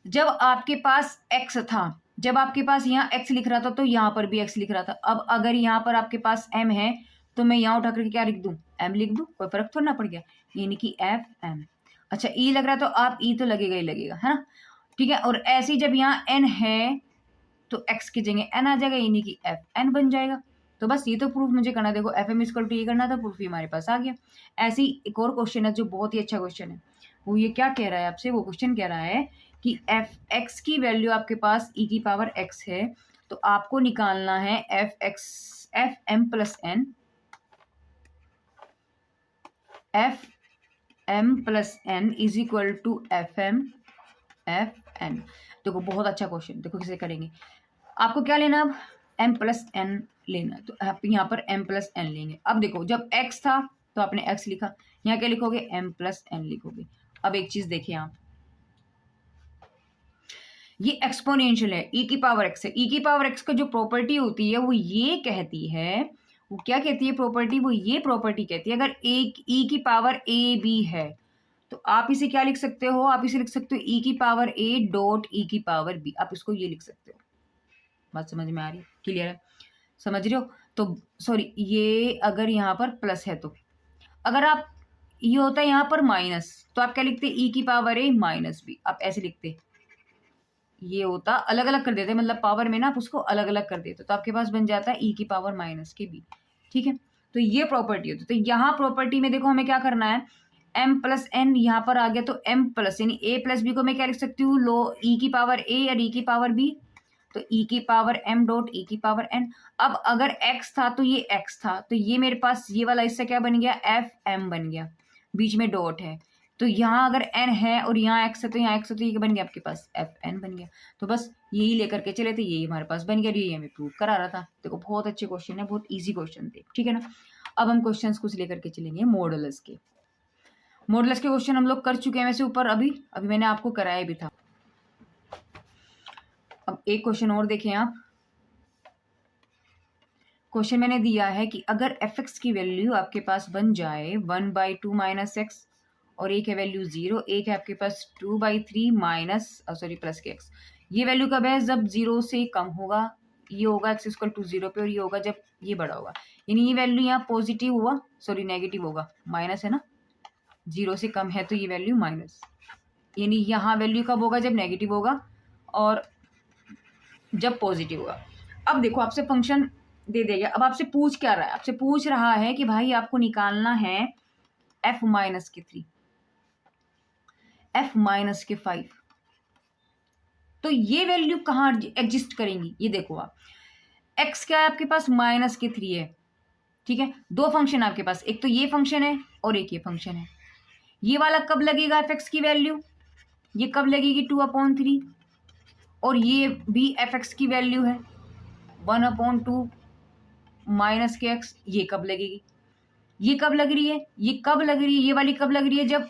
जब आपके पास x था, जब आपके पास यहाँ x लिख रहा था तो यहाँ पर भी x लिख रहा था। अब अगर यहाँ पर आपके पास m है तो मैं यहाँ उठा करके क्या लिख दूं, m लिख दूं, कोई फर्क थोड़ा ना पड़ गया, यानी कि एफ एम। अच्छा e लग रहा है तो आप e तो लगेगा ही लगेगा, है ना, ठीक है। और ऐसे ही जब यहाँ n है तो x की जगह n आ जाएगा, यानी कि एफ एन बन जाएगा। तो बस ये तो प्रूफ मुझे करना, देखो एफ एम इक्वल टू ये करना था, प्रूफ ही हमारे पास आ गया। ऐसे ही एक और क्वेश्चन है जो बहुत ही अच्छा क्वेश्चन है, वो ये क्या कह रहा है आपसे, वो क्वेश्चन कह रहा है कि एफ एक्स की वैल्यू आपके पास ई की पावर एक्स है, तो आपको निकालना है F M plus N, F M plus N is equal to F M F N. देखो बहुत अच्छा क्वेश्चन, देखो किसे करेंगे, आपको क्या लेना, अब एम प्लस एन लेना, तो आप यहाँ पर एम प्लस एन लेंगे। अब देखो जब एक्स था तो आपने एक्स लिखा, यहाँ क्या लिखोगे, एम प्लस एन लिखोगे। अब एक चीज देखिए आप, ये एक्सपोनेंशियल है, ई की पावर एक्स है, ई की पावर एक्स का जो प्रॉपर्टी होती है वो ये कहती है, वो क्या कहती है प्रॉपर्टी, वो ये प्रॉपर्टी कहती है अगर एक ई की पावर ए बी है तो आप इसे क्या लिख सकते हो, आप इसे लिख सकते हो ई की पावर ए डॉट ई की पावर बी, आप इसको ये लिख सकते हो। बात समझ में आ रही है, क्लियर है, समझ रहे हो। तो सॉरी, ये अगर यहाँ पर प्लस है तो, अगर आप ये होता है यहाँ पर माइनस तो आप क्या लिखते, ई की पावर ए माइनस बी, आप ऐसे लिखते, ये होता अलग अलग कर देते, मतलब पावर में ना आप उसको अलग अलग कर देते, तो आपके पास बन जाता है ई की पावर माइनस के बी, ठीक है। तो ये प्रॉपर्टी होती है। तो यहाँ प्रॉपर्टी में देखो हमें क्या करना है, m प्लस एन यहाँ पर आ गया, तो m प्लस यानी a प्लस बी को मैं क्या लिख सकती हूँ, लो ई की पावर a और ई की पावर b, तो ई की पावर m डॉट ई की पावर n। अब अगर x था तो ये x था, तो ये मेरे पास ये वाला हिस्सा क्या बन गया, एफ एम बन गया, बीच में डॉट है, तो यहाँ अगर n है और यहाँ x है तो यहाँ x है, तो ये बन गया आपके पास एफ एन बन गया। तो बस यही लेकर के चले थे, यही हमारे पास बन गया, यही हमें प्रूव करा रहा था। देखो बहुत अच्छे क्वेश्चन है, बहुत ईजी क्वेश्चन थे, ठीक है ना। अब हम क्वेश्चन कुछ लेकर के चलेंगे मॉडुलस के। मॉडुलस के क्वेश्चन हम लोग कर चुके हैं वैसे ऊपर, अभी मैंने आपको कराया भी था। अब एक क्वेश्चन और देखें आप। क्वेश्चन मैंने दिया है कि अगर एफ एक्स की वैल्यू आपके पास बन जाए 1/2 माइनस एक्स, और एक है वैल्यू 0, एक है आपके पास 2/3 माइनस सॉरी प्लस के एक्स। ये वैल्यू कब है? जब 0 से कम होगा, ये होगा एक्स इक्वल टू 0 पे, और ये होगा जब ये बड़ा होगा। यानी ये वैल्यू यहाँ पॉजिटिव हुआ, सॉरी नेगेटिव होगा, माइनस है ना, 0 से कम है तो ये वैल्यू माइनस। यानी यहाँ वैल्यू कब होगा? जब नेगेटिव होगा और जब पॉजिटिव होगा। अब देखो आपसे फंक्शन दे देगा, अब आपसे पूछ क्या रहा है? आपसे पूछ रहा है कि भाई आपको निकालना है f माइनस के 3, f माइनस के 5। तो ये वैल्यू कहाँ एग्जिस्ट करेंगी? ये देखो आप, x क्या है आपके पास? माइनस के 3 है, ठीक है। दो फंक्शन आपके पास, एक तो ये फंक्शन है और एक ये फंक्शन है। ये वाला कब लगेगा f(x) की वैल्यू? ये कब लगेगी? 2/3। और ये भी f(x) की वैल्यू है 1/2 माइनस के x। ये कब लगेगी? ये कब लग रही है? ये कब लग रही है? ये वाली कब लग रही है? जब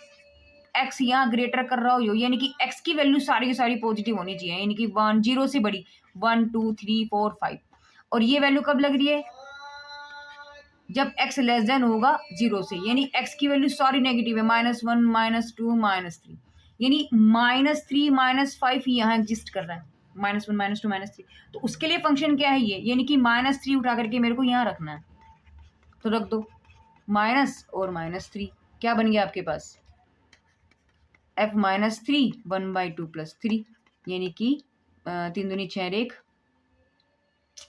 x यहाँ ग्रेटर कर रहा हो, यानी कि x की वैल्यू सारी की सारी पॉजिटिव होनी चाहिए, यानी कि 1 0 से बड़ी, 1 2 3 4 5। और ये वैल्यू कब लग रही है? जब x लेस देन होगा 0 से, यानी x की वैल्यू सारी नेगेटिव है, -1 -2 -3। यानी -3 -5 यहाँ एग्जिस्ट कर रहा है, -1 -2 -3। तो उसके लिए फंक्शन क्या है ये? यानी कि -3 उठा करके मेरे को यहाँ रखना है, तो रख दो माइनस और -3। क्या बन गया आपके पास? f माइनस 3 1/2 प्लस 3, यानी कि 3 दूनी 6 1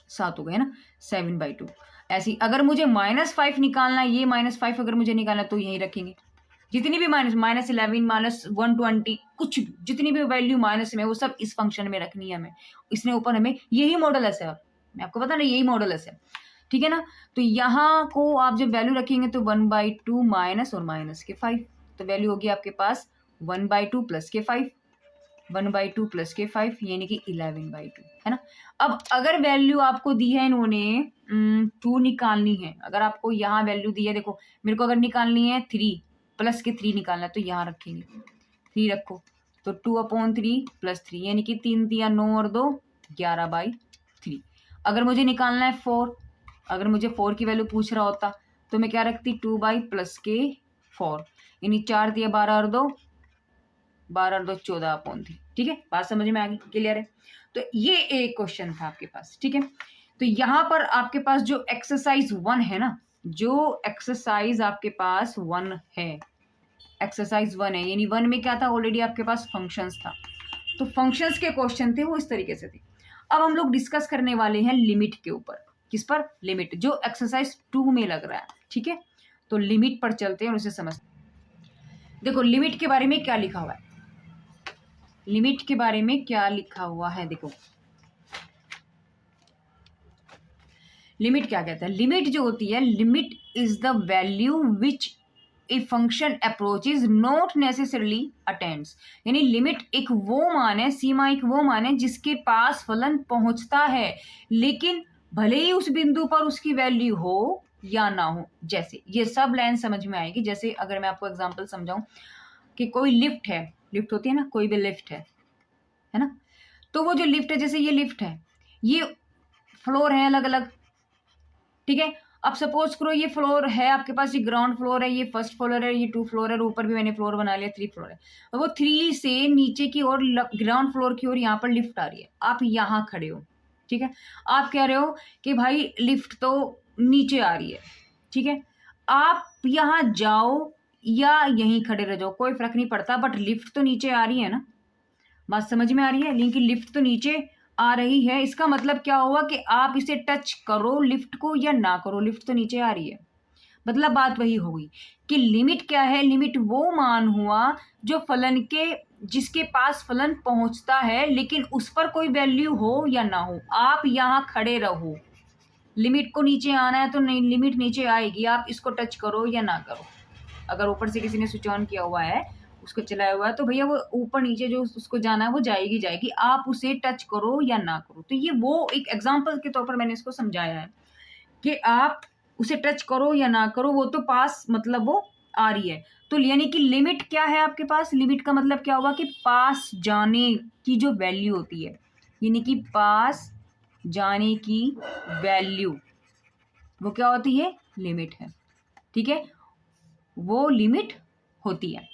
7 हो गए ना, 7/2। ऐसी अगर मुझे -5 निकालना है, ये -5 अगर मुझे निकालना है तो यही रखेंगे। जितनी भी -11 -120 कुछ भी, जितनी भी वैल्यू माइनस में वो सब इस फंक्शन में रखनी है हमें। इसने ऊपर हमें यही मॉडुलस है, मैं आपको पता ना, यही मॉडुलस है, ठीक है ना। तो यहाँ को आप जब वैल्यू रखेंगे तो 1/2 माइनस और माइनस के 5, तो वैल्यू होगी आपके पास 1/2 प्लस के 5, 1/2 प्लस के 5, यानी कि 11/2, है ना। अब अगर वैल्यू आपको दी है इन्होंने 2 निकालनी है, अगर आपको यहाँ वैल्यू दी है, देखो मेरे को अगर निकालनी है 3 प्लस के 3 निकालना है, तो यहाँ रखेंगे 3 रखो, तो 2/3 प्लस 3, यानी कि 3 3 9 और 2 11/3। अगर मुझे निकालना है 4, अगर मुझे 4 की वैल्यू पूछ रहा होता तो मैं क्या रखती? 2 प्लस के 4, यानी 4 दिया 12 और 2 14/3। ठीक है, बात समझ में आ गई? क्लियर है? तो ये एक क्वेश्चन था आपके पास, ठीक है। तो यहाँ पर आपके पास जो एक्सरसाइज 1 है ना, जो एक्सरसाइज आपके पास 1 है, एक्सरसाइज 1 है, यानी 1 में क्या था? ऑलरेडी आपके पास फंक्शंस था, तो फंक्शंस के क्वेश्चन थे वो इस तरीके से थे। अब हम लोग डिस्कस करने वाले हैं लिमिट के ऊपर। किस पर? लिमिट, जो एक्सरसाइज 2 में लग रहा है, ठीक है। तो लिमिट पर चलते हैं और उसे समझते हैं। देखो लिमिट के बारे में क्या लिखा हुआ है, लिमिट के बारे में क्या लिखा हुआ है, देखो लिमिट क्या कहता है? लिमिट जो होती है, limit is the value which a function approaches not necessarily attends. यानी लिमिट एक वो मान है, सीमा एक वो मान है जिसके पास फलन पहुंचता है, लेकिन भले ही उस बिंदु पर उसकी वैल्यू हो या ना हो। जैसे ये सब लाइन समझ में आएगी। जैसे अगर मैं आपको एग्जांपल समझाऊं कि कोई लिफ्ट है, लिफ्ट होती है ना, कोई भी लिफ्ट है ना, तो वो जो लिफ्ट है, जैसे ये लिफ्ट है, ये फ्लोर है अलग अलग, ठीक है। अब सपोज करो ये फ्लोर है आपके पास, ये ग्राउंड फ्लोर है, ये फर्स्ट फ्लोर है, ये 2 फ्लोर है, ऊपर भी मैंने फ्लोर बना लिया, 3 फ्लोर है। और वो 3 से नीचे की ओर ग्राउंड फ्लोर की ओर यहाँ पर लिफ्ट आ रही है, आप यहाँ खड़े हो, ठीक है। आप कह रहे हो कि भाई लिफ्ट तो नीचे आ रही है, ठीक है। आप यहाँ जाओ या यहीं खड़े रह जाओ, कोई फर्क नहीं पड़ता, बट लिफ्ट तो नीचे आ रही है ना। बात समझ में आ रही है? लेकिन लिफ्ट तो नीचे आ रही है, इसका मतलब क्या हुआ कि आप इसे टच करो लिफ्ट को या ना करो, लिफ्ट तो नीचे आ रही है। मतलब बात वही हो गई कि लिमिट क्या है? लिमिट वो मान हुआ जो फलन के, जिसके पास फलन पहुंचता है लेकिन उस पर कोई वैल्यू हो या ना हो, आप यहाँ खड़े रहो। लिमिट को नीचे आना है तो नहीं, लिमिट नीचे आएगी, आप इसको टच करो या ना करो। अगर ऊपर से किसी ने स्विच ऑन किया हुआ है, उसको चलाया हुआ है, तो भैया वो ऊपर नीचे जो उसको जाना है वो जाएगी जाएगी, आप उसे टच करो या ना करो। तो ये वो एक एग्जांपल के तौर पर मैंने इसको समझाया है कि आप उसे टच करो या ना करो, वो तो पास मतलब वो आ रही है। तो यानी कि लिमिट क्या है आपके पास? लिमिट का मतलब क्या हुआ कि पास जाने की जो वैल्यू होती है, यानी कि पास जाने की वैल्यू, वो क्या होती है? लिमिट है। ठीक है, वो लिमिट होती है।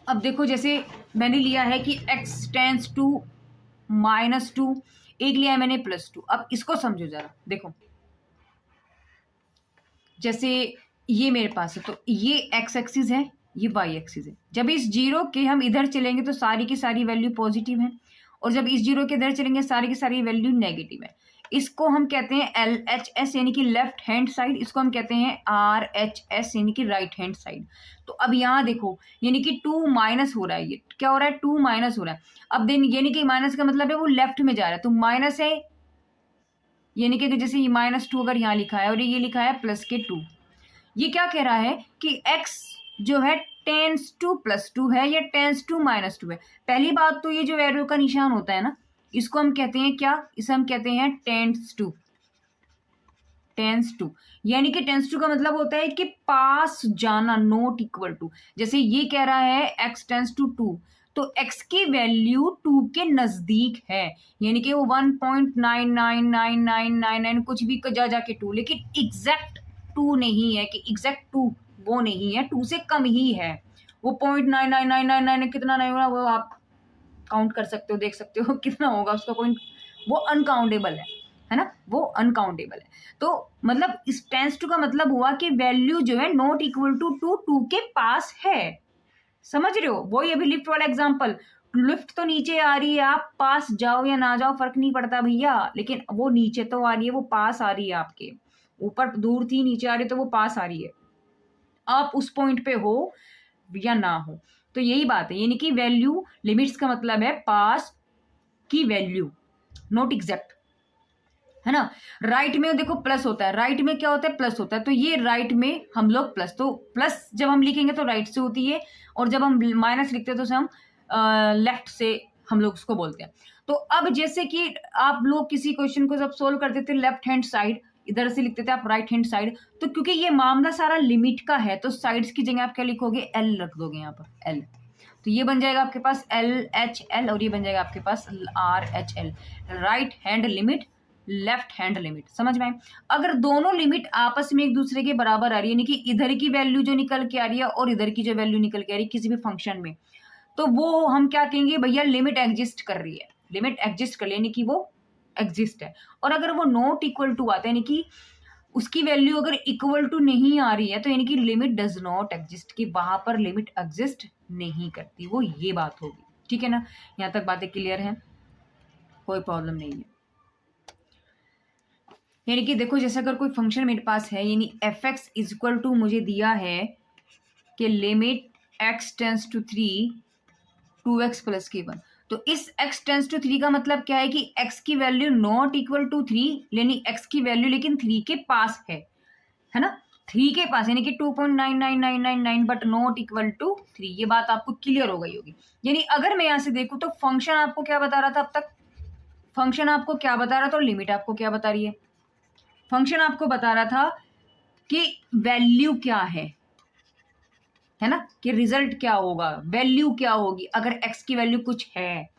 अब देखो, जैसे मैंने लिया है कि x टेंस टू -2, एक लिया है मैंने +2। अब इसको समझो जरा, देखो जैसे ये मेरे पास है, तो ये x एक्सिस है, ये y एक्सिस है। जब इस जीरो के हम इधर चलेंगे तो सारी की सारी वैल्यू पॉजिटिव है, और जब इस जीरो के इधर चलेंगे सारी की सारी वैल्यू नेगेटिव है। इसको हम कहते हैं LHS यानी कि लेफ्ट हैंड साइड, इसको हम कहते हैं RHS यानी कि राइट हैंड साइड। तो अब यहाँ देखो, यानी कि 2 माइनस हो रहा है, ये क्या हो रहा है? 2 माइनस हो रहा है। अब देन यानी कि माइनस का मतलब है वो लेफ्ट में जा रहा है, तो माइनस है, यानी कि जैसे ये -2 अगर यहाँ लिखा है और ये लिखा है +2, ये क्या कह रहा है कि x जो है टेंस टू +2 है या टेंस टू -2 है। पहली बात तो ये जो एरो का निशान होता है ना, इसको हम कहते हैं क्या? इसे हम कहते हैं टेंस टू। यानी कि टेंस टू का मतलब होता है कि पास जाना, नॉट इक्वल टू। जैसे ये कह रहा है x टेंस टू 2, तो x की वैल्यू 2 के नजदीक है, यानी कि वो 1.999999 कुछ भी जा जाके 2, लेकिन एग्जैक्ट 2 नहीं है, कि एग्जैक्ट 2 वो नहीं है, 2 से कम ही है। वो 0.99999 कितना नहीं होगा, वो आप काउंट कर सकते हो, देख सकते हो कितना होगा उसका, कोई वो अनकाउंटेबल है ना, वो अनकाउंटेबल है। तो मतलब इस टेंस टू का मतलब हुआ कि वैल्यू जो है नॉट इक्वल टू 2 के पास है। समझ रहे हो? वही अभी लिफ्ट वाला एग्जांपल, लिफ्ट तो नीचे आ रही है, आप पास जाओ या ना जाओ फर्क नहीं पड़ता भैया, लेकिन वो नीचे तो आ रही है, वो पास आ रही है, आपके ऊपर दूर थी, नीचे आ रही है, तो वो पास आ रही है, आप उस पॉइंट पे हो या ना हो। तो यही बात है, यानी कि वैल्यू, लिमिट्स का मतलब है पास की वैल्यू, नॉट एग्जैक्ट, है ना। राइट में देखो प्लस होता है, राइट में क्या होता है? प्लस होता है, तो ये राइट में हम लोग प्लस, तो प्लस जब हम लिखेंगे तो राइट से होती है, और जब हम माइनस लिखते हैं तो उसे हम लेफ्ट से हम लोग उसको बोलते हैं। तो अब जैसे कि आप लोग किसी क्वेश्चन को जब सोल्व करते थे लेफ्ट हैंड साइड, इधर से लिखते थे आप राइट हैंड साइड, तो क्योंकि ये मामला सारा लिमिट का है, तो साइड्स की जगह आप क्या लिखोगे? एल रख दोगे यहाँ पर, एल। तो ये बन जाएगा आपके पास LHL, और ये बन जाएगा आपके पास RHL, right hand limit, left hand limit. समझ में आए? अगर दोनों लिमिट आपस में एक दूसरे के बराबर आ रही है, यानी कि इधर की वैल्यू जो निकल के आ रही है और इधर की जो वैल्यू निकल के आ रही है किसी भी फंक्शन में, तो वो हम क्या कहेंगे? भैया लिमिट एग्जिस्ट कर रही है, लिमिट एग्जिस्ट कर रही है, यानी कि वो एग्जिस्ट है। और अगर वो नॉट इक्वल टू आता है, यानी कि उसकी वैल्यू अगर इक्वल टू नहीं आ रही है, तो यानी कि लिमिट डज नॉट एग्जिस्ट, कि वहां पर लिमिट एग्जिस्ट नहीं करती, वो ये बात होगी। ठीक है ना? यहाँ तक बातें क्लियर हैं, कोई प्रॉब्लम नहीं है। यानी कि देखो, जैसे अगर कोई फंक्शन मेरे पास है, यानी f(x) इक्वल टू मुझे दिया है कि limit x tends to 3 2x plus k1, तो इस x टेंस टू 3 का मतलब क्या है कि x की वैल्यू नॉट इक्वल टू 3, यानी x की वैल्यू लेकिन 3 के पास है ना, 3 के पास, यानी कि 2.99999 बट नॉट इक्वल टू 3। ये बात आपको क्लियर हो गई होगी। यानी अगर मैं यहाँ से देखूँ तो फंक्शन आपको क्या बता रहा था अब तक? फंक्शन आपको क्या बता रहा था और लिमिट आपको क्या बता रही है? फंक्शन आपको बता रहा था कि वैल्यू क्या है ना, कि रिजल्ट क्या होगा, वैल्यू क्या होगी अगर x की वैल्यू कुछ है।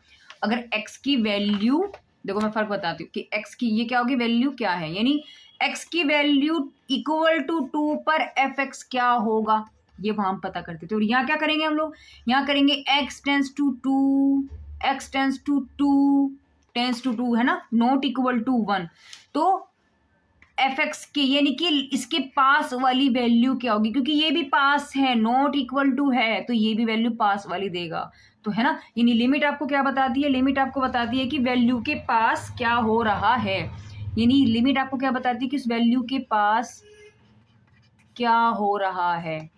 अगर x की वैल्यू, देखो मैं फर्क बताती हूँ कि x की ये क्या होगी, वैल्यू क्या है, यानी x की वैल्यू इक्वल टू 2 पर fx क्या होगा, ये वहां हम पता करते थे। और यहाँ क्या करेंगे हम लोग? यहाँ करेंगे x tends to 2, x tends to 2 है ना, नॉट इक्वल टू 1, तो fx के, यानी कि इसके पास वाली वैल्यू क्या होगी, क्योंकि ये भी पास है, नॉट इक्वल टू है, तो ये भी वैल्यू पास वाली देगा, तो है ना। यानी लिमिट आपको क्या बताती है? लिमिट आपको बताती है कि वैल्यू के पास क्या हो रहा है, यानी लिमिट आपको क्या बताती है कि इस वैल्यू के पास क्या हो रहा है।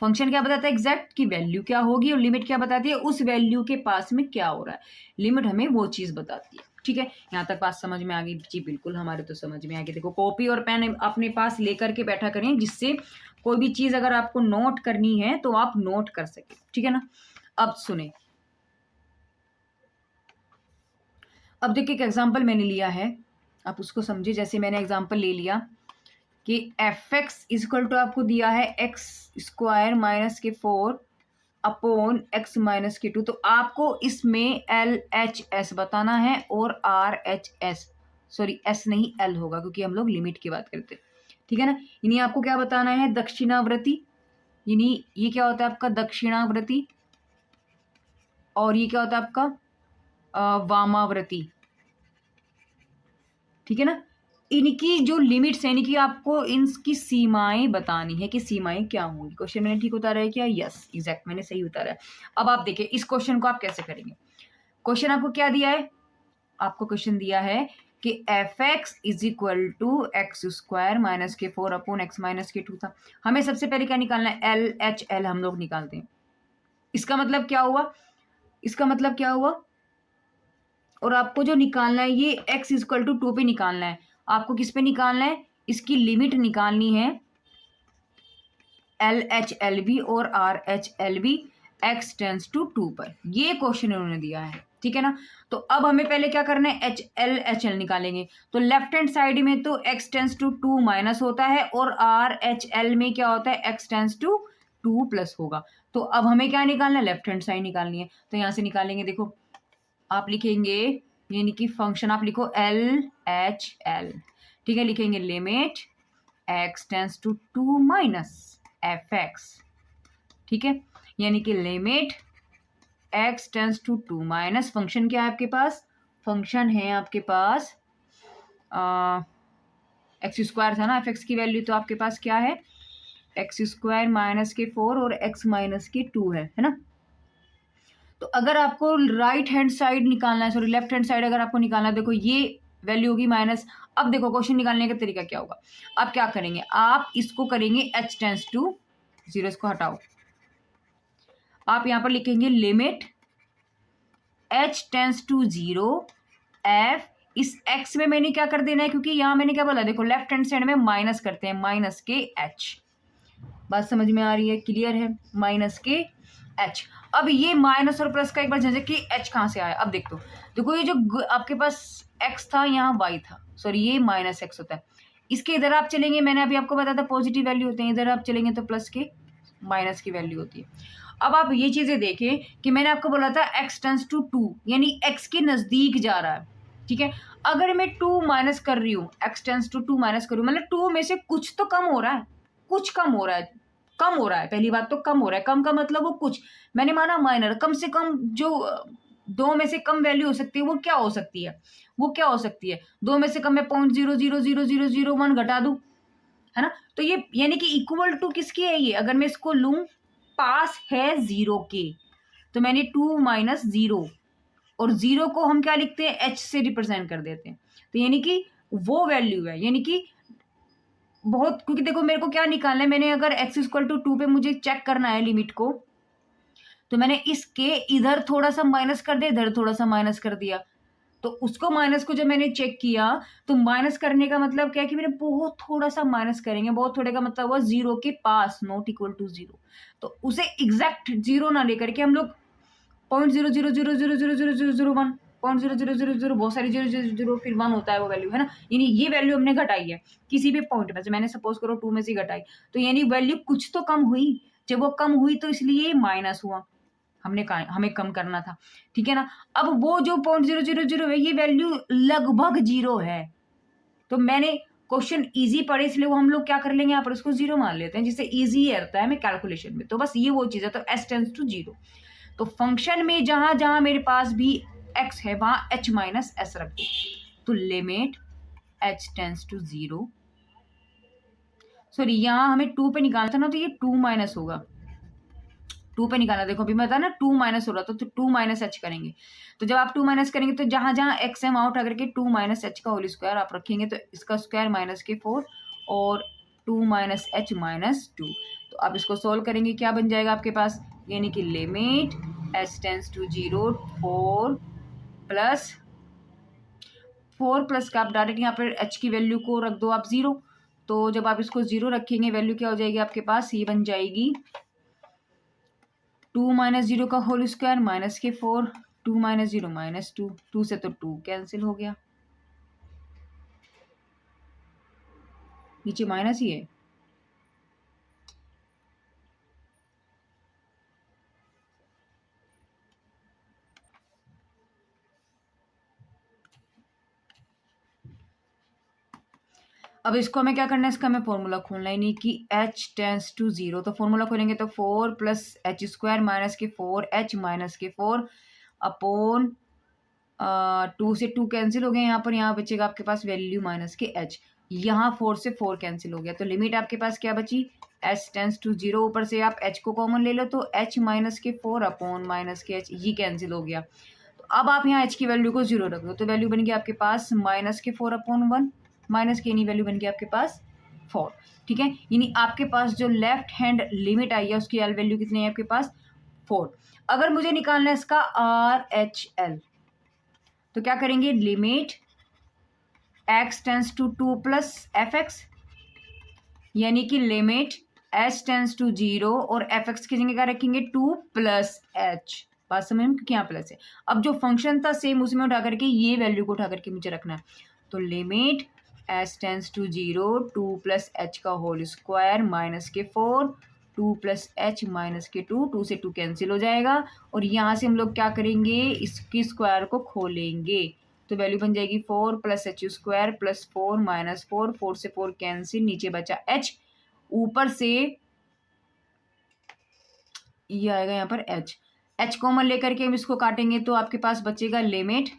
फंक्शन क्या बताता है? एग्जैक्ट की वैल्यू क्या होगी, और लिमिट क्या बताती है? उस वैल्यू के पास में क्या हो रहा है। लिमिट हमें वो चीज बताती है। ठीक है, यहाँ तक बात समझ में आ गई जी? बिल्कुल, हमारे तो समझ में आ गई। देखो, कॉपी और पेन अपने पास लेकर के बैठा करें, जिससे कोई भी चीज अगर आपको नोट करनी है तो आप नोट कर सके। ठीक है ना? अब सुने, अब देखिए एक एग्जाम्पल मैंने लिया है, आप उसको समझे। जैसे मैंने एग्जाम्पल ले लिया कि fx इक्वल टू आपको दिया है x² - के 4 अपॉन एक्स माइनस के 2। तो आपको इसमें एल एच एस बताना है और R H S, sorry S नहीं एल होगा क्योंकि हम लोग लिमिट की बात करते हैं, ठीक है ना। यानी आपको क्या बताना है, दक्षिणावर्ती, यानी ये क्या होता है आपका दक्षिणावर्ती, और ये क्या होता है आपका वामावर्ती, ठीक है ना। इनकी जो लिमिट्स है, यानी कि आपको इनकी सीमाएं बतानी है कि सीमाएं क्या होंगी। क्वेश्चन मैंने ठीक उतारा है क्या? यस एग्जैक्ट, मैंने सही उतारा है। अब आप देखिए इस क्वेश्चन को आप कैसे करेंगे। क्वेश्चन आपको क्या दिया है, आपको क्वेश्चन दिया है कि F X is equal to X square minus के 4 अपॉन एक्स माइनस के 2 था। हमें सबसे पहले क्या निकालना है, एल एच एल हम लोग निकालते हैं। इसका मतलब क्या हुआ, इसका मतलब क्या हुआ, और आपको जो निकालना है ये x इक्वल टू 2 पे निकालना है। आपको किस पे निकालना है, इसकी लिमिट निकालनी है एल एच एल बी और R H L B X tends to 2 पर। ये क्वेश्चन इन्होंने दिया है, ठीक है ना। तो अब हमें पहले क्या करना है, एच एल निकालेंगे। तो लेफ्ट हैंड साइड में तो एक्स टेंस टू 2 माइनस होता है और आर एच एल में क्या होता है, एक्स टेंस टू 2 प्लस होगा। तो अब हमें क्या निकालना है, लेफ्ट हैंड साइड निकालनी है। तो यहाँ से निकालेंगे, देखो आप लिखेंगे, यानी कि फंक्शन आप लिखो एल एच एल, ठीक है। लिखेंगे limit x tends to 2 minus F X, ठीक है। यानी कि limit x tends to 2 minus function क्या है आपके पास, फंक्शन है आपके पास एक्स स्क्वायर था ना, एफ एक्स की वैल्यू तो आपके पास क्या है, एक्स स्क्वायर माइनस के 4 और एक्स माइनस के 2 है ना। तो अगर आपको राइट हैंड साइड निकालना है, सॉरी लेफ्ट हैंड साइड अगर आपको निकालना है, देखो ये वैल्यू होगी माइनस। अब देखो क्वेश्चन निकालने का तरीका क्या होगा, आप क्या करेंगे, आप इसको करेंगे एच टेंस टू 0, इसको हटाओ, आप यहां पर लिखेंगे limit H tends to 0 F, इस एक्स में मैंने क्या कर देना है, क्योंकि यहां मैंने क्या बोला, देखो लेफ्ट हैंड साइड में माइनस करते हैं, माइनस के एच, बात समझ में आ रही है, क्लियर है, माइनस के एच। अब ये माइनस और प्लस का एक बार झंझट कि एच कहाँ से आया। अब देखो ये जो आपके पास एक्स था यहाँ वाई था, सॉरी ये माइनस एक्स होता है। इसके इधर आप चलेंगे, मैंने अभी आपको बताया था पॉजिटिव वैल्यू होते हैं, इधर आप चलेंगे तो प्लस के माइनस की वैल्यू होती है। अब आप ये चीजें देखें कि मैंने आपको बोला था एक्स टेंस टू 2, यानी एक्स के नजदीक जा रहा है, ठीक है। अगर मैं 2 माइनस कर रही हूँ, एक्स टेंस टू 2 माइनस कर रही हूँ, मतलब 2 में से कुछ तो कम हो रहा है, कुछ कम हो रहा है, कम हो रहा है, पहली बात तो कम हो रहा है। कम का मतलब वो कुछ, मैंने माना माइनर, कम से कम जो 2 में से कम वैल्यू हो सकती है वो क्या हो सकती है, वो क्या हो सकती है, 2 में से कम मैं 0.0000001 घटा दूं, है ना। तो ये यानी कि इक्वल टू किसकी है ये, अगर मैं इसको लूं पास है 0 के, तो मैंने 2 माइनस 0, और 0 को हम क्या लिखते हैं, एच से रिप्रेजेंट कर देते हैं। तो यानी कि वो वैल्यू है, यानी कि बहुत, क्योंकि देखो मेरे को क्या निकालना है, मैंने अगर एक्स इक्वल टू 2 पे मुझे चेक करना है लिमिट को, तो मैंने इसके इधर थोड़ा सा माइनस कर दिया, इधर थोड़ा सा माइनस कर दिया। तो उसको माइनस को जब मैंने चेक किया, तो माइनस करने का मतलब क्या है कि मैंने बहुत थोड़ा सा माइनस करेंगे, बहुत थोड़े का मतलब हुआ 0 के पास, नॉट इक्वल टू 0। तो उसे एग्जैक्ट 0 ना लेकर के हम लोग 0.000000001, 0.00000 बहुत सारी 0 फिर 1 होता है वो वैल्यू, है ना। यानी ये वैल्यू हमने घटाई है किसी भी पॉइंट में से, मैंने सपोज करो 2 में से घटाई, तो यानी वैल्यू कुछ तो कम हुई। जब वो कम हुई तो इसलिए माइनस हुआ, हमने कहा हमें कम करना था, ठीक है ना। अब वो जो 0.000 है ये वैल्यू लगभग 0 है, तो मैंने क्वेश्चन इजी पढ़े इसलिए वो हम लोग क्या कर लेंगे, यहाँ पर उसको 0 मान लेते हैं, जिससे इजी रहता है हमें कैलकुलेशन में। तो बस ये वो चीज है, तो एस टेंस टू 0। तो फंक्शन में जहां जहां मेरे पास भी x है वहां h माइनस एस रख दो, तो limit h tends to 0, sorry यहां हमें 2 पे निकालना था ना, तो ये 2 माइनस होगा, 2 पे निकालना, देखो अभी मैं बता ना 2 माइनस हो रहा था, तो 2 माइनस एच करेंगे। तो जब आप 2 माइनस करेंगे तो जहां जहां एक्स है वहां उठा करके 2 माइनस एच का होल स्क्वायर आप रखेंगे, तो इसका स्क्वायर माइनस के 4 और 2 माइनस एच माइनस 2। तो आप इसको सोल्व करेंगे, क्या बन जाएगा आपके पास, यानी कि limit H tends to 0 4 plus का आप डायरेक्ट यहाँ पर एच की वैल्यू को रख दो आप 0। तो जब आप इसको 0 रखेंगे वैल्यू क्या हो जाएगी आपके पास, ये बन जाएगी 2 माइनस 0 का होल स्क्वायर माइनस के 4, 2 माइनस 0 माइनस 2, 2 से तो 2 कैंसिल हो गया, नीचे माइनस ही है। अब इसको हमें क्या करना है, इसका हमें फॉर्मूला खोलना है, नहीं कि h टेंस टू 0। तो फॉर्मूला खोलेंगे तो 4 प्लस एच स्क्वायर माइनस के 4 h माइनस के 4 अपॉन 2 से 2 कैंसिल हो गया यहाँ पर, यहाँ बचेगा आपके पास वैल्यू माइनस के h, यहाँ 4 से 4 कैंसिल हो गया। तो लिमिट आपके पास क्या बची, h टेंस टू 0, ऊपर से आप h को कॉमन ले लो तो h माइनस के 4 अपॉन माइनस के h, ये कैंसिल हो गया। तो अब आप यहाँ h की वैल्यू को 0 रख दो, तो वैल्यू बन गई आपके पास माइनस के 4 अपॉन 1, माइनस की यानी वैल्यू बन गई आपके पास 4। ठीक है, यानी आपके पास जो लेफ्ट हैंड लिमिट आई है उसकी एल वैल्यू कितनी है आपके पास 4। अगर मुझे निकालना है इसका आर एच एल, तो क्या करेंगे, limit x tends to 2 plus F X, यानी कि लिमिट h टेंस टू 0 और एफ एक्स की जगह क्या रखेंगे 2 प्लस एच। बात समझ में, क्योंकि यहाँ प्लस है। अब जो फंक्शन था सेम उसमें उठा करके ये वैल्यू को उठा करके मुझे रखना है। तो limit h tends to 0 2 plus H का होल स्क्वायर माइनस के 4 2 प्लस एच माइनस के 2, 2 से 2 कैंसिल हो जाएगा और यहाँ से हम लोग क्या करेंगे, इसकी स्क्वायर को खोलेंगे तो वैल्यू बन जाएगी 4 plus H square plus 4 minus 4, 4 से 4 कैंसिल, नीचे बचा h, ऊपर से ये आएगा यहाँ पर h कॉमन लेकर के हम इसको काटेंगे तो आपके पास बचेगा limit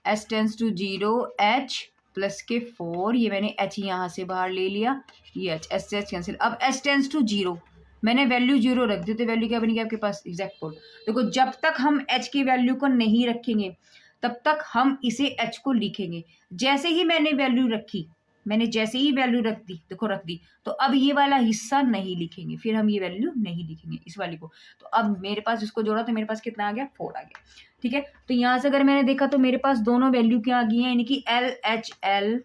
h tends to 0 h plus के 4, ये मैंने h यहाँ से बाहर ले लिया, ये h से h कैंसिल। अब h टेंस टू 0 मैंने वैल्यू 0 रख दी तो वैल्यू क्या बनेगी आपके पास एग्जैक्ट कोड। देखो जब तक हम h की वैल्यू को नहीं रखेंगे तब तक हम इसे h को लिखेंगे। जैसे ही मैंने वैल्यू रखी, मैंने जैसे ही वैल्यू रख दी, देखो रख दी, तो अब ये वाला हिस्सा नहीं लिखेंगे, फिर हम ये वैल्यू नहीं लिखेंगे इस वाली को। तो अब मेरे पास इसको जोड़ा तो मेरे पास कितना आ गया 4 आ गया। ठीक है, तो यहाँ से अगर मैंने देखा तो मेरे पास दोनों वैल्यू क्या आ गई है, यानी कि एल एच एल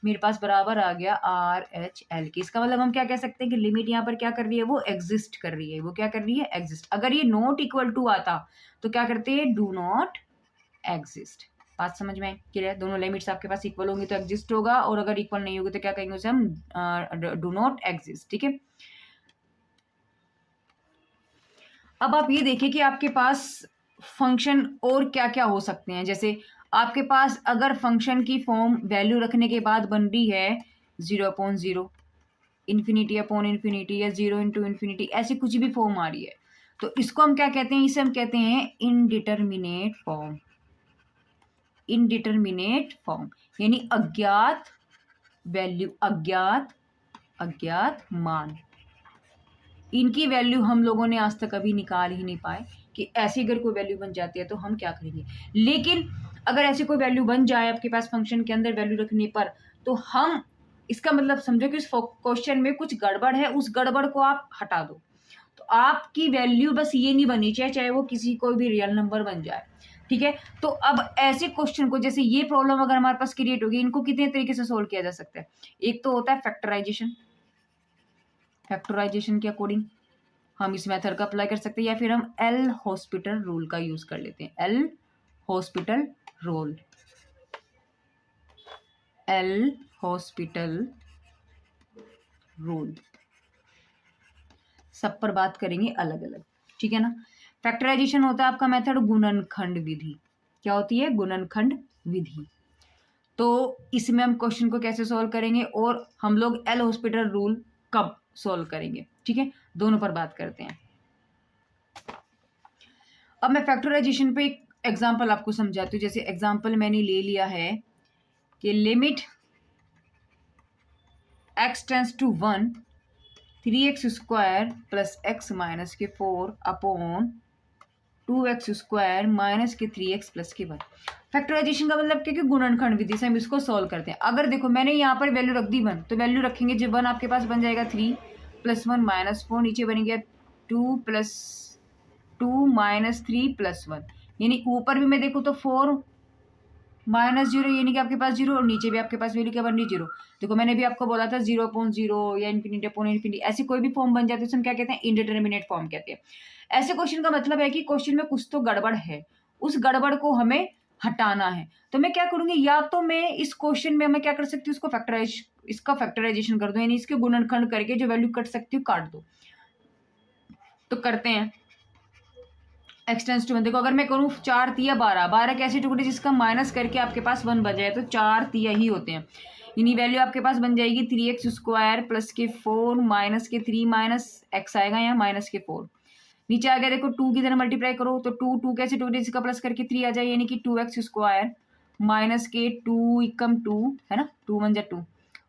मेरे पास बराबर आ गया आर एच एल की। इसका मतलब हम क्या कह सकते हैं कि लिमिट यहाँ पर क्या कर रही है, वो एग्जिस्ट कर रही है। वो क्या कर रही है, एग्जिस्ट। अगर ये नॉट इक्वल टू आता तो क्या करते हैं, डू नॉट एग्जिस्ट। बात समझ में क्लियर? दोनों लिमिट्स आपके पास इक्वल होंगी तो एग्जिस्ट होगा, और अगर इक्वल नहीं होगी तो क्या कहेंगे उसे हम, डू नॉट एग्जिस्ट। ठीक है, अब आप ये देखिए कि आपके पास फंक्शन और क्या क्या हो सकते हैं। जैसे आपके पास अगर फंक्शन की फॉर्म वैल्यू रखने के बाद बन रही है 0/0, इन्फिनिटी अपॉन इन्फिनिटी, या 0 इंटू इन्फिनिटी, ऐसी कुछ भी फॉर्म आ रही है, तो इसको हम क्या कहते हैं, इसे हम कहते हैं इनडिटर्मिनेट फॉर्म। इनडिटर्मिनेट फॉर्म यानी अज्ञात वैल्यू, अज्ञात मान, इनकी वैल्यू हम लोगों ने आज तक कभी निकाल ही नहीं पाए कि ऐसी अगर कोई वैल्यू बन जाती है तो हम क्या करेंगे। लेकिन अगर ऐसी कोई वैल्यू बन जाए आपके पास फंक्शन के अंदर वैल्यू रखने पर, तो हम इसका मतलब समझो कि उस क्वेश्चन में कुछ गड़बड़ है, उस गड़बड़ को आप हटा दो। तो आपकी वैल्यू बस ये नहीं बनी चाहिए, चाहे वो किसी कोई भी रियल नंबर बन जाए। ठीक है, तो अब ऐसे क्वेश्चन को, जैसे ये प्रॉब्लम अगर हमारे पास क्रिएट होगी, इनको कितने तरीके से सोल्व किया जा सकता है। एक तो होता है फैक्टराइजेशन, फैक्टराइजेशन के अकॉर्डिंग हम इस मेथड का अप्लाई कर सकते हैं, या फिर हम एल हॉस्पिटल रूल का यूज कर लेते हैं। L hospital rule, L hospital rule, सब पर बात करेंगे अलग अलग। ठीक है ना। फैक्टराइजेशन होता है आपका मेथड गुणनखंड विधि। क्या होती है, गुणनखंड विधि। तो इसमें हम क्वेश्चन को कैसे सॉल्व करेंगे और हम लोग एल हॉस्पिटल रूल कब सॉल्व करेंगे, ठीक है, दोनों पर बात करते हैं। अब मैं फैक्टराइजेशन पे एक एग्जांपल आपको समझाती हूँ। जैसे एग्जांपल मैंने ले लिया है कि limit x tends to 1 3x square plus x minus के 4 अपॉन 2x स्क्वायर माइनस के 3x प्लस के 1। फैक्टराइजेशन का मतलब क्या कि गुणनखंड विधि से हम इसको सॉल्व करते हैं। अगर देखो मैंने यहाँ पर वैल्यू रख दी 1, तो वैल्यू रखेंगे जब 1 आपके पास बन जाएगा 3 प्लस 1 माइनस 4, नीचे बन गया 2 प्लस 2 माइनस 3 प्लस 1, यानी ऊपर भी मैं देखूँ तो 4 माइनस 0, यानी कि आपके पास 0, और नीचे भी आपके पास वैल्यू क्या बन रही 0। देखो मैंने भी आपको बोला था 0/0 या इन्फिनिटी अपॉन इन्फिनिटी, ऐसी कोई भी फॉर्म बन जाती है तो हम क्या कहते हैं, इनडिटर्मिनेट फॉर्म कहते हैं। ऐसे क्वेश्चन का मतलब है कि क्वेश्चन में कुछ तो गड़बड़ है, उस गड़बड़ को हमें हटाना है। तो मैं क्या करूंगी, या तो मैं इस क्वेश्चन में मैं क्या कर सकती हूँ, इसका फैक्टराइजेशन कर दो, यानी इसके गुणनखंड करके जो वैल्यू कट सकती हूँ काट दो। तो करते हैं। एक्स टेंस टू 1, देखो अगर मैं करूँ 4 तिया 12, 12 कैसे टुकड़े जिसका माइनस करके आपके पास 1 बच जाए, तो 4 तिया ही होते हैं। यानी वैल्यू आपके पास बन जाएगी 3x² प्लस के 4 माइनस के 3 माइनस एक्स आएगा यहाँ माइनस के 4। नीचे आ गया देखो 2 की तरह मल्टीप्लाई करो तो 2 कैसे टुकड़े जिसका प्लस करके 3 आ जाए, यानी कि 2x² माइनस के 2 एकम 2 है ना, 2 1 जा 2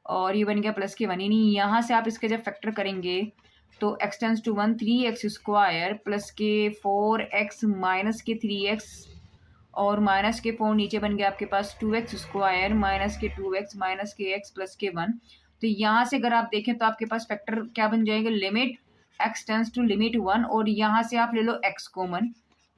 और ये बन गया प्लस के 1। यानी यहाँ से आप इसके जब फैक्टर करेंगे तो x tends to 1 3x² plus के 4x माइनस के 3x और माइनस के 4 नीचे बन गया आपके पास 2x² माइनस के 2x माइनस के x प्लस के 1। तो यहाँ से अगर आप देखें तो आपके पास फैक्टर क्या बन जाएगा, limit x tends to limit 1 और यहाँ से आप ले लो x कॉमन,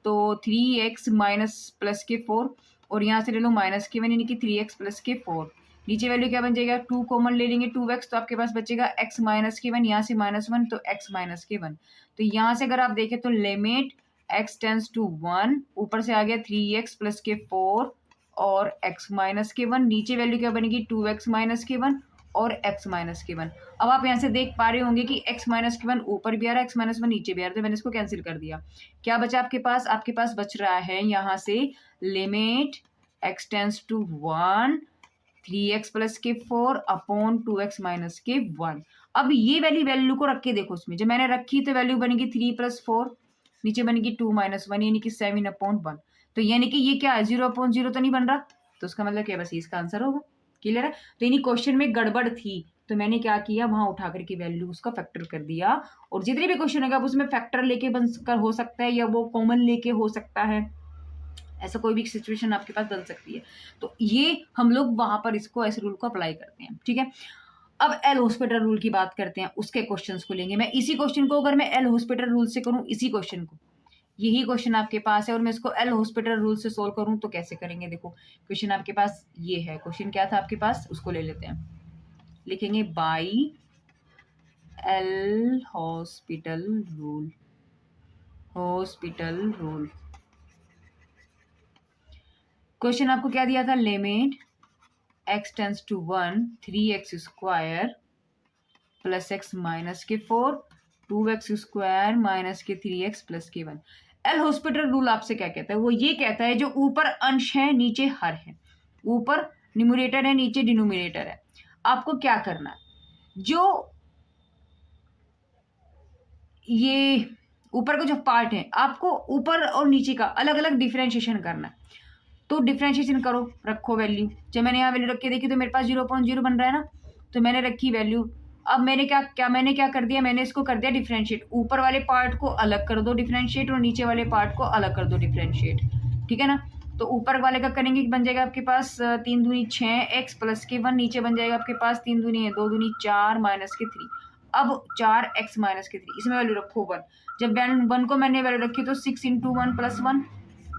तो 3x माइनस प्लस के 4 और यहाँ से ले लो माइनस के 1 यानी कि 3x प्लस के 4। नीचे वैल्यू क्या बन जाएगा, 2 कॉमन ले लेंगे 2x तो आपके पास बचेगा x माइनस के 1, यहाँ से -1 तो x माइनस के 1। तो यहाँ से अगर आप देखें तो लिमिट x टेंस टू 1, ऊपर से आ गया 3x प्लस के 4 और x माइनस के 1, नीचे वैल्यू क्या बनेगी 2x माइनस के 1 और x माइनस के 1। अब आप यहाँ से देख पा रहे होंगे कि x माइनस के 1 ऊपर भी आ रहा है, x माइनस 1 नीचे भी आ रहा है, तो मैंने इसको कैंसिल कर दिया। क्या बचा आपके पास बच रहा है यहाँ से limit x tends to 1 3x plus के 4 अपॉन 2x माइनस के 1। अब ये वैल्यू को रख के देखो, उसमें जब मैंने रखी तो वैल्यू बनेगी 3 प्लस 4, नीचे बनेगी 2 माइनस 1 यानी कि 7 अपॉन 1। तो यानी कि ये क्या है 0 अपॉन 0 तो नहीं बन रहा, तो उसका मतलब क्या, बस इसका आंसर होगा। क्लियर है। तो यानी क्वेश्चन में गड़बड़ थी तो मैंने क्या किया, वहां उठा करके वैल्यू उसका फैक्टर कर दिया। और जितने भी क्वेश्चन होगा उसमें फैक्टर लेके बन कर हो सकता है या वो कॉमन लेके हो सकता है, ऐसा कोई भी सिचुएशन आपके पास बन सकती है। तो ये हम लोग वहां पर इसको ऐसे रूल को अप्लाई करते हैं। ठीक है, अब एल हॉस्पिटल रूल की बात करते हैं, उसके क्वेश्चंस को लेंगे। मैं इसी क्वेश्चन को अगर मैं एल हॉस्पिटल रूल से करूं, इसी क्वेश्चन को, यही क्वेश्चन आपके पास है और मैं इसको एल हॉस्पिटल रूल से सोल्व करूं तो कैसे करेंगे। देखो क्वेश्चन आपके पास ये है, क्वेश्चन क्या था आपके पास, उसको ले लेते हैं। लिखेंगे by L hospital rule, hospital rule. Question आपको क्या दिया था, limit x tends to 1 3x² plus x minus के 4 2x² माइनस के 3x प्लस के 1। एल हॉस्पिटल रूल आपसे क्या कहता है, वो ये कहता है जो ऊपर अंश है नीचे हर है, ऊपर न्यूमरेटर है नीचे डिनोमिनेटर है, आपको क्या करना है, जो ये ऊपर का जो पार्ट है आपको ऊपर और नीचे का अलग अलग डिफरेंशिएशन करना है। तो डिफरेंशिएशन करो, रखो वैल्यू। जब मैंने यहाँ वैल्यू रख के देखी तो मेरे पास 0.0 बन रहा है ना, तो मैंने रखी वैल्यू। अब मैंने क्या कर दिया, मैंने इसको कर दिया डिफरेंशिएट। ऊपर वाले पार्ट को अलग कर दो डिफरेंशिएट और नीचे वाले पार्ट को अलग कर दो डिफरेंशिएट। ठीक है ना, तो ऊपर वाले का करेंगे बन जाएगा आपके पास 3 दूनी 6x प्लस के 1, नीचे बन जाएगा आपके पास 3 दूनी है 2 दूनी 4 माइनस के 3। अब 4x माइनस के 3, इसमें वैल्यू रखो 1। जब 1 को मैंने वैल्यू रखी तो 6 into 1 plus 1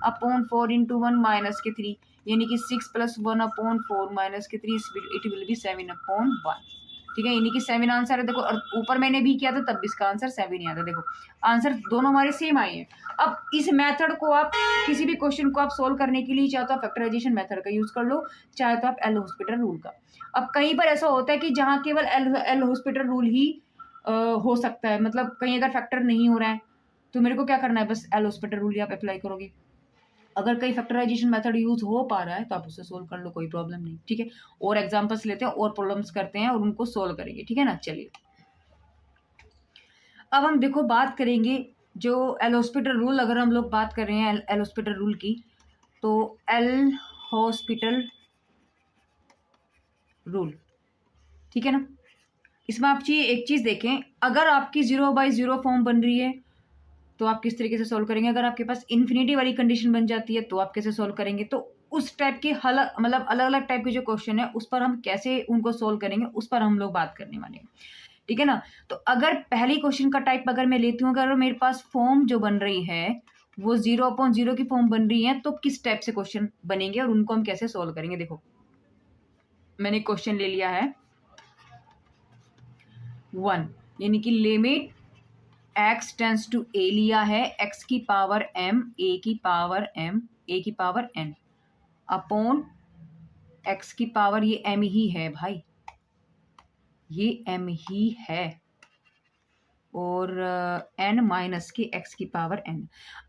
upon 4 into 1 minus के 3, यानी कि 6 प्लस 1 अपॉन 4 माइनस के 3, इट विल बी 7 अपॉन 1। ठीक है, यानी कि 7 आंसर है। देखो और ऊपर मैंने भी किया था तब भी इसका आंसर 7 ही आता। देखो आंसर दोनों हमारे सेम आए हैं। अब इस मेथड को आप किसी भी क्वेश्चन को आप सोल्व करने के लिए चाहे तो आप फैक्टराइजेशन मेथड का यूज कर लो, चाहे तो आप एल हॉस्पिटल रूल का। अब कहीं पर ऐसा होता है कि जहाँ केवल एल हॉस्पिटल रूल ही हो सकता है, मतलब कहीं अगर फैक्टर नहीं हो रहा है तो मेरे को क्या करना है, बस एल हॉस्पिटल रूल ही आप अप्लाई करोगे। अगर कहीं फैक्टराइजेशन मेथड यूज हो पा रहा है तो आप उसे सोल्व कर लो, कोई प्रॉब्लम नहीं। ठीक है, और एग्जांपल्स लेते हैं और प्रॉब्लम्स करते हैं और उनको सोल्व करेंगे। ठीक है ना, चलिए अब हम देखो बात करेंगे जो एल हॉस्पिटल रूल। अगर हम लोग बात कर रहे हैं एल हॉस्पिटल रूल की, तो एल हॉस्पिटल रूल, ठीक है ना, इसमें आप एक चीज देखें, अगर आपकी 0/0 फॉर्म बन रही है तो आप किस तरीके से सोल्व करेंगे। अगर आपके पास इन्फिनिटी वाली कंडीशन बन जाती है तो आप कैसे सोल्व करेंगे। तो उस टाइप के मतलब अलग अलग टाइप के जो क्वेश्चन है उस पर हम कैसे उनको सोल्व करेंगे, उस पर हम लोग बात करने वाले हैं। ठीक है ना, तो अगर पहली क्वेश्चन का टाइप अगर मैं लेती हूँ, अगर मेरे पास फॉर्म जो बन रही है वो 0/0 की फॉर्म बन रही है, तो किस टाइप से क्वेश्चन बनेंगे और उनको हम कैसे सोल्व करेंगे। देखो मैंने क्वेश्चन ले लिया है 1, यानी कि limit x tends to a लिया है, x की पावर m, a की पावर m, a की पावर n अपॉन x की पावर, ये m ही है भाई, ये m ही है। और n माइनस के x की पावर n।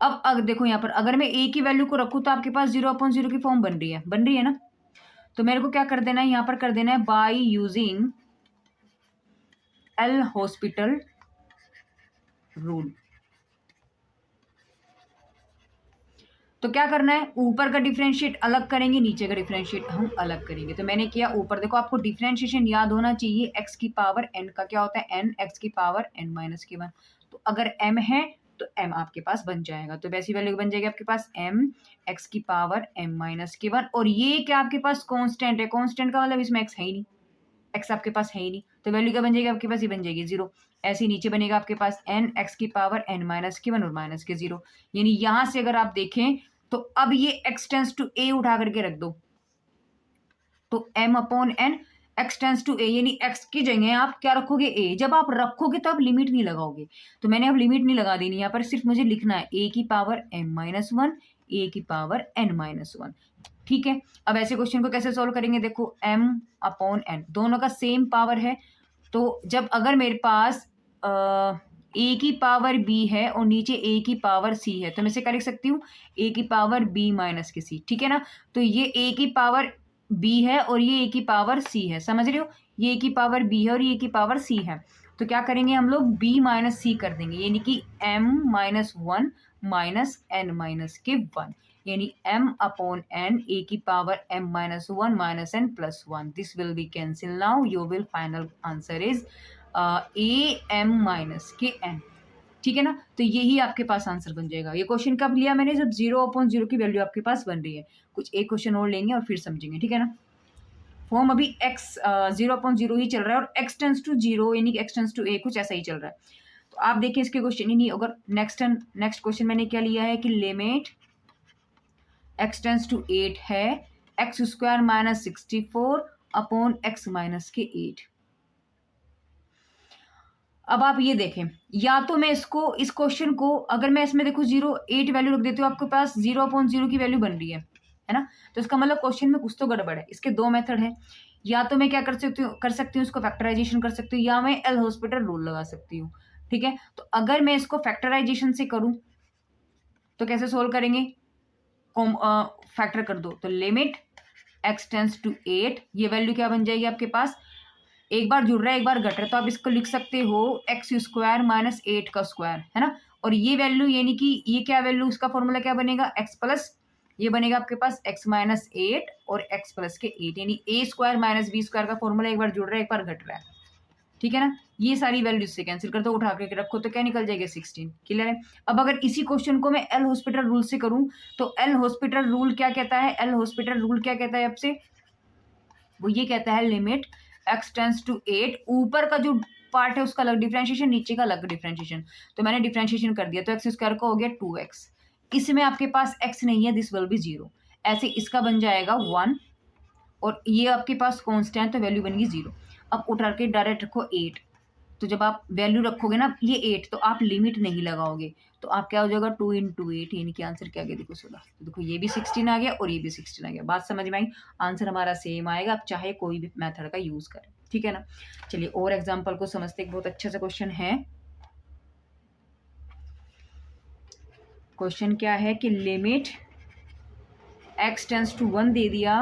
अब अगर देखो यहाँ पर अगर मैं a की वैल्यू को रखूँ तो आपके पास 0/0 की फॉर्म बन रही है ना। तो मेरे को क्या कर देना है, यहाँ पर कर देना है by using L hospital rule. तो क्या करना है, ऊपर का डिफरेंशिएट अलग करेंगे, नीचे का डिफरेंशिएट हम अलग करेंगे। तो मैंने किया ऊपर, देखो आपको डिफरेंशिएशन याद होना चाहिए, x की पावर n का क्या होता है n, x की पावर n माइनस के 1। तो अगर m है तो m आपके पास बन जाएगा, तो वैसी वैल्यू बन जाएगी आपके पास m x की पावर m माइनस के 1। और ये क्या आपके पास कांस्टेंट है, कांस्टेंट का मतलब इसमें x है ही नहीं, x आपके पास है ही नहीं, तो वैल्यू क्या बन जाएगी आपके पास, ये बन जाएगी 0। ऐसे ही नीचे बनेगा आपके पास n x की पावर n माइनस के 1 और माइनस के 0। यानी यहां से अगर आप देखें तो अब ये x टेंस टू a उठा करके रख दो, तो m upon n x tends to a, यानी x की जगह आप क्या रखोगे a। जब आप रखोगे तो आप लिमिट नहीं लगाओगे, तो मैंने अब लिमिट नहीं लगा देनी, यहाँ पर सिर्फ मुझे लिखना है a की पावर m माइनस 1 a की पावर n माइनस 1। ठीक है, अब ऐसे क्वेश्चन को कैसे सॉल्व करेंगे, देखो m अपॉन n दोनों का सेम पावर है, तो जब अगर मेरे पास a की पावर b है और नीचे a की पावर c है, तो मैं इसे क्या लिख सकती हूँ, a की पावर b माइनस के c। ठीक है ना, तो ये a की पावर b है और ये a की पावर c है, समझ रहे हो, ये a की पावर b है और ये a की पावर c है। तो क्या करेंगे हम लोग b माइनस c कर देंगे, यानी कि m minus 1 minus n minus के 1, यानी m अपॉन n a की power m minus 1 minus n plus 1। This will B cancel now, your will final answer is a m minus के n। ठीक है ना, तो यही आपके पास आंसर बन जाएगा। ये क्वेश्चन कब लिया मैंने, जब 0/0 की वैल्यू आपके पास बन रही है। कुछ एक क्वेश्चन और लेंगे और फिर समझेंगे, ठीक है ना। फॉर्म अभी x 0/0 ही चल रहा है और x टेंस टू 0 यानी कि x टेंस टू a, कुछ ऐसा ही चल रहा है। तो आप देखिए इसके क्वेश्चन ही नहीं, अगर नेक्स्ट क्वेश्चन मैंने क्या लिया है कि लिमिट x टेंस टू 8 है x square minus 64 upon x minus के 8। अब आप ये देखें, या तो मैं इसको, इस क्वेश्चन को अगर मैं इसमें देखो 0.8 वैल्यू रख देती हूँ, आपके पास 0/0 की वैल्यू बन रही है ना। तो इसका मतलब क्वेश्चन में कुछ तो गड़बड़ है। इसके दो मेथड है, या तो मैं क्या कर सकती हूँ इसको फैक्टराइजेशन कर सकती हूँ, या मैं एल हॉस्पिटल रूल लगा सकती हूँ। ठीक है, तो अगर मैं इसको फैक्टराइजेशन से करूँ तो कैसे सोल्व करेंगे, फैक्टर कर दो, तो लिमिट x टेंस टू 8, ये वैल्यू क्या बन जाएगी आपके पास, एक बार जुड़ रहा है एक बार घट रहा है, तो आप इसको लिख सकते हो एक्स स्क्वायर माइनस 8 का स्क्वायर, है ना। और ये वैल्यू यानी कि ये क्या वैल्यू, उसका फॉर्मूला क्या बनेगा, एक्स प्लस, ये बनेगा आपके पास एक्स माइनस 8 और एक्स प्लस के 8, यानी ए स्क्वायर माइनस बी स्क्वायर का फॉर्मूला एक बार जुड़ रहा है एक बार घट रहा है। ठीक है ना, ये सारी वैल्यूज से कैंसिल कर दो, उठा के रखो तो क्या निकल जाएगा 16। क्लियर है। अब अगर इसी क्वेश्चन को मैं एल हॉस्पिटल रूल से करूं तो एल हॉस्पिटल रूल क्या कहता है, एल हॉस्पिटल रूल क्या कहता है आपसे, वो ये कहता है लिमिट x टेंस टू 8, ऊपर का जो पार्ट है उसका अलग डिफरेंशिएशन, नीचे का अलग डिफरेंशिएशन। तो मैंने डिफरेंशिएशन कर दिया, तो एक्स स्क्वायर का हो गया 2x, इसमें आपके पास x नहीं है, दिस विल बी 0। ऐसे इसका बन जाएगा 1 और ये आपके पास कांस्टेंट, तो वैल्यू बनेगी 0। अब उठा के डायरेक्ट रखो 8, तो जब आप वैल्यू रखोगे ना ये 8, तो आप लिमिट नहीं लगाओगे, तो आप क्या हो जाएगा 2 × 8, यानी कि आंसर क्या आ गया देखो 16। तो देखो ये भी 16 आ गया और ये भी 16 आ गया, बात समझ में आई, आंसर हमारा सेम आएगा, आप चाहे कोई भी मेथड का यूज करें। ठीक है ना, चलिए और एग्जाम्पल को समझते, एक बहुत अच्छा सा क्वेश्चन है। क्वेश्चन क्या है कि लिमिट x टेंस टू 1 दे दिया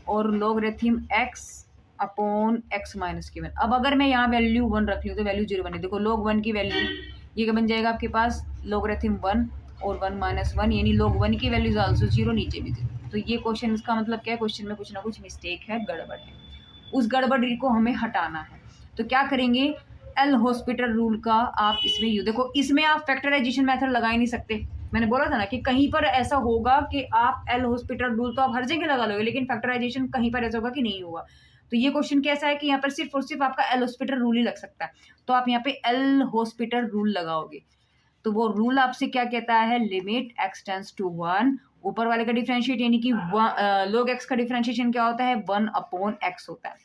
और logarithm x upon x minus के 1। अब अगर मैं यहाँ वैल्यू 1 रख लूँ तो वैल्यू 0 बने, देखो log 1 की वैल्यू ये क्या बन जाएगा आपके पास, लॉगरिथम 1 और 1 माइनस 1, यानी log 1 की वैल्यू आल्सो 0, नीचे भी 0। तो ये क्वेश्चन, इसका मतलब क्या है, क्वेश्चन में कुछ ना कुछ मिस्टेक है, गड़बड़ है, उस गड़बड़ी को हमें हटाना है। तो क्या करेंगे, एल हॉस्पिटल रूल का आप इसमें यू देखो, इसमें आप फैक्टराइजेशन मेथड लगा ही नहीं सकते। मैंने बोला था ना कि कहीं पर ऐसा होगा कि आप एल हॉस्पिटल रूल तो आप हर जगह लगा लोगे, लेकिन फैक्टराइजेशन कहीं पर ऐसा होगा कि नहीं होगा। तो ये क्वेश्चन कैसा है कि यहाँ पर सिर्फ और सिर्फ आपका एल हॉस्पिटल रूल ही लग सकता है, तो आप यहाँ पे एल हॉस्पिटल रूल लगाओगे। तो वो रूल आपसे क्या कहता है, लिमिट x टेंस टू 1, ऊपर वाले का डिफरेंशिएट यानी कि log x का डिफरेंशिएशन क्या होता है, 1/x होता है।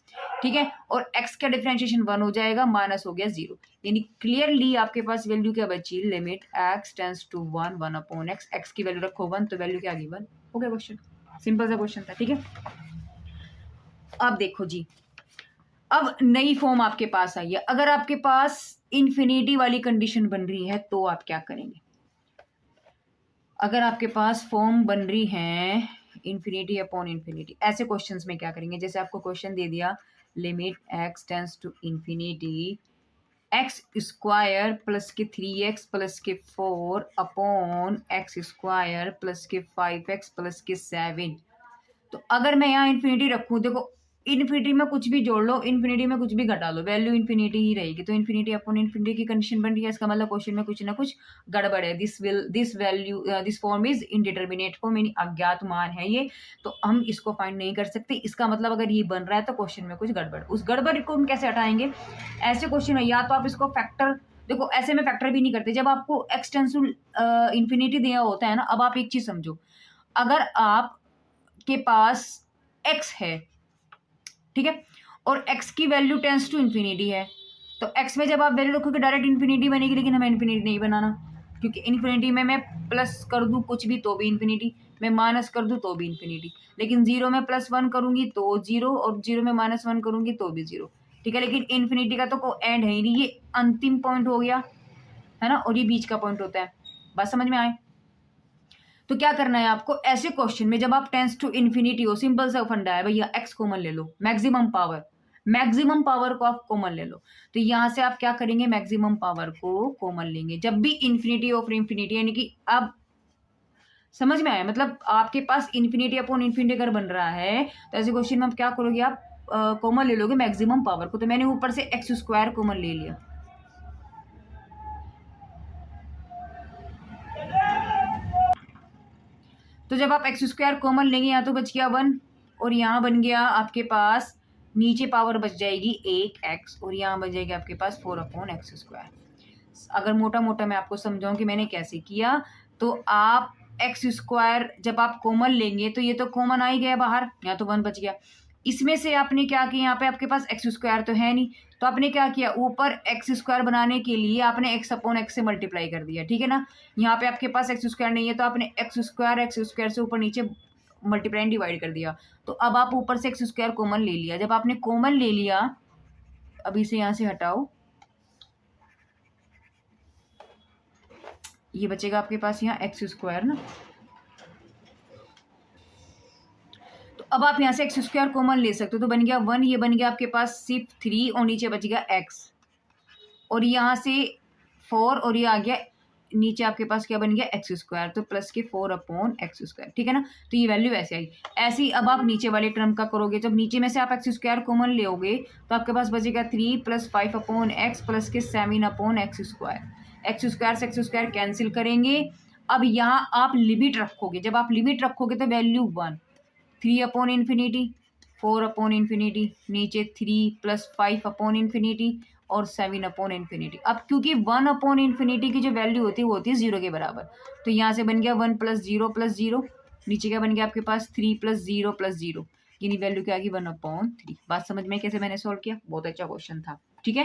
ठीक है, और x का डिफरेंशिएशन 1 हो जाएगा, माइनस हो गया 0, यानी क्लियरली आपके पास वैल्यू क्या बची, limit x tends to 1, 1/x, x की वैल्यू रखो 1, तो वैल्यू क्या आ गई 1, हो गया क्वेश्चन, सिंपल सा क्वेश्चन था। ठीक है, अब देखो जी, अब नई फॉर्म आपके पास आई है। अगर आपके पास इन्फिनिटी वाली कंडीशन बन रही है तो आप क्या करेंगे? अगर आपके पास फॉर्म बन रही है इन्फिनिटी अपॉन इन्फिनिटी, ऐसे क्वेश्चंस में क्या करेंगे? जैसे आपको क्वेश्चन दे दिया limit x tends to infinity X square plus के 3x प्लस के 4 अपॉन एक्स स्क्वायर प्लस के 5x प्लस के 7। तो अगर मैं यहाँ इन्फिनिटी रखूँ, देखो इन्फिनिटी में कुछ भी जोड़ लो, इन्फिनिटी में कुछ भी घटा लो, वैल्यू इन्फिनिटी ही रहेगी। तो इन्फिनिटी अपॉन इन्फिनिटी की कंडीशन बन रही है, इसका मतलब क्वेश्चन में कुछ ना कुछ गड़बड़ है। This form is indeterminate form, यानी अज्ञात मान है ये, तो हम इसको फाइंड नहीं कर सकते। इसका मतलब अगर ये बन रहा है तो क्वेश्चन में कुछ गड़बड़। उस गड़बड़ को हम कैसे हटाएंगे? ऐसे क्वेश्चन में या तो आप इसको फैक्टर, देखो ऐसे में फैक्टर भी नहीं करते। जब आपको एक्स टेंस टू इन्फिनिटी दिया होता है ना, अब आप एक चीज समझो, अगर आप के पास x है, ठीक है, और x की वैल्यू टेंस टू इन्फिनिटी है, तो x में जब आप वैल्यू रखोगे डायरेक्ट इन्फिनिटी बनेगी, लेकिन हमें इन्फिनिटी नहीं बनाना, क्योंकि इन्फिनिटी में मैं प्लस कर दूं कुछ भी तो भी इन्फिनिटी, मैं माइनस कर दूं तो भी इन्फिनिटी, लेकिन 0 में +1 करूंगी तो 0, और 0 में -1 करूंगी तो भी 0, ठीक है। लेकिन इन्फिनिटी का तो कोई एंड है ही नहीं, ये अंतिम पॉइंट हो गया है ना, और ये बीच का पॉइंट होता है। बात समझ में आए? तो क्या करना है आपको ऐसे क्वेश्चन में, जब आप टेंस टू इन्फिनिटी हो, सिंपल सा फंडा है भैया, एक्स कॉमन ले लो, मैक्सिमम पावर को आप कॉमन ले लो। तो यहां से आप क्या करेंगे? मैक्सिमम पावर को कॉमन लेंगे जब भी इन्फिनिटी ऑफ इन्फिनिटी, यानी कि अब समझ में आया? मतलब आपके पास इन्फिनिटी अपॉन इन्फिनिटी अगर बन रहा है तो ऐसे क्वेश्चन में आप क्या करोगे? आप कॉमन ले लोगे मैक्सिमम पावर को। तो मैंने ऊपर से एक्स स्क्वायर कॉमन ले लिया, तो जब आप एक्स स्क्वायर कॉमन लेंगे, यहाँ तो बच गया 1, और यहाँ बन गया आपके पास नीचे पावर बच जाएगी 8x, और यहाँ बच जाएगी आपके पास 4/x²। अगर मोटा मोटा मैं आपको समझाऊं कि मैंने कैसे किया, तो आप एक्स स्क्वायर जब आप कॉमन लेंगे तो ये तो कॉमन आ ही गया बाहर, यहाँ तो 1 बच गया। इसमें से आपने क्या किया, यहाँ पे आपके पास एक्स स्क्वायर तो है नहीं, तो आपने क्या किया, ऊपर एक्स स्क्वायर बनाने के लिए आपने एक्स अपॉन एक्स से मल्टीप्लाई कर दिया, ठीक है ना। यहाँ पे आपके पास एक्स स्क्वायर नहीं है, तो आपने एक्स स्क्वायर से ऊपर नीचे मल्टीप्लाई डिवाइड कर दिया। तो अब आप ऊपर से एक्स स्क्वायर कॉमन ले लिया। जब आपने कॉमन ले लिया, अभी से यहाँ से हटाओ, ये बचेगा आपके पास यहाँ एक्स स्क्वायर ना, तो अब आप यहाँ से एक्स स्क्वायर कॉमन ले सकते हो, तो बन गया 1, ये बन गया आपके पास सिर्फ 3, और नीचे बच गया x, और यहाँ से 4, और ये आ गया नीचे आपके पास क्या बन गया, एक्स स्क्वायर, तो प्लस के 4/x², ठीक है ना। तो ये वैल्यू ऐसे आई। ऐसे ही अब आप नीचे वाले टर्म का करोगे, जब नीचे में से आप एक्स स्क्वायर कॉमन लोगे तो आपके पास बचेगा 3 + 5/x प्लस के 7/x²। एक्स स्क्वायर से एक्स स्क्वायर कैंसिल करेंगे। अब यहाँ आप लिमिट रखोगे, जब आप लिमिट रखोगे तो वैल्यू 1, 3/∞, 4/∞, नीचे 3 + 5/∞, और 7/∞। अब क्योंकि 1/∞ की जो वैल्यू होती है वो होती है 0 के बराबर, तो यहाँ से बन गया 1 + 0 + 0, नीचे क्या बन गया आपके पास 3 + 0 + 0, यानी वैल्यू क्या आ गई 1/3। बात समझ में कैसे मैंने सॉल्व किया? बहुत अच्छा क्वेश्चन था, ठीक है,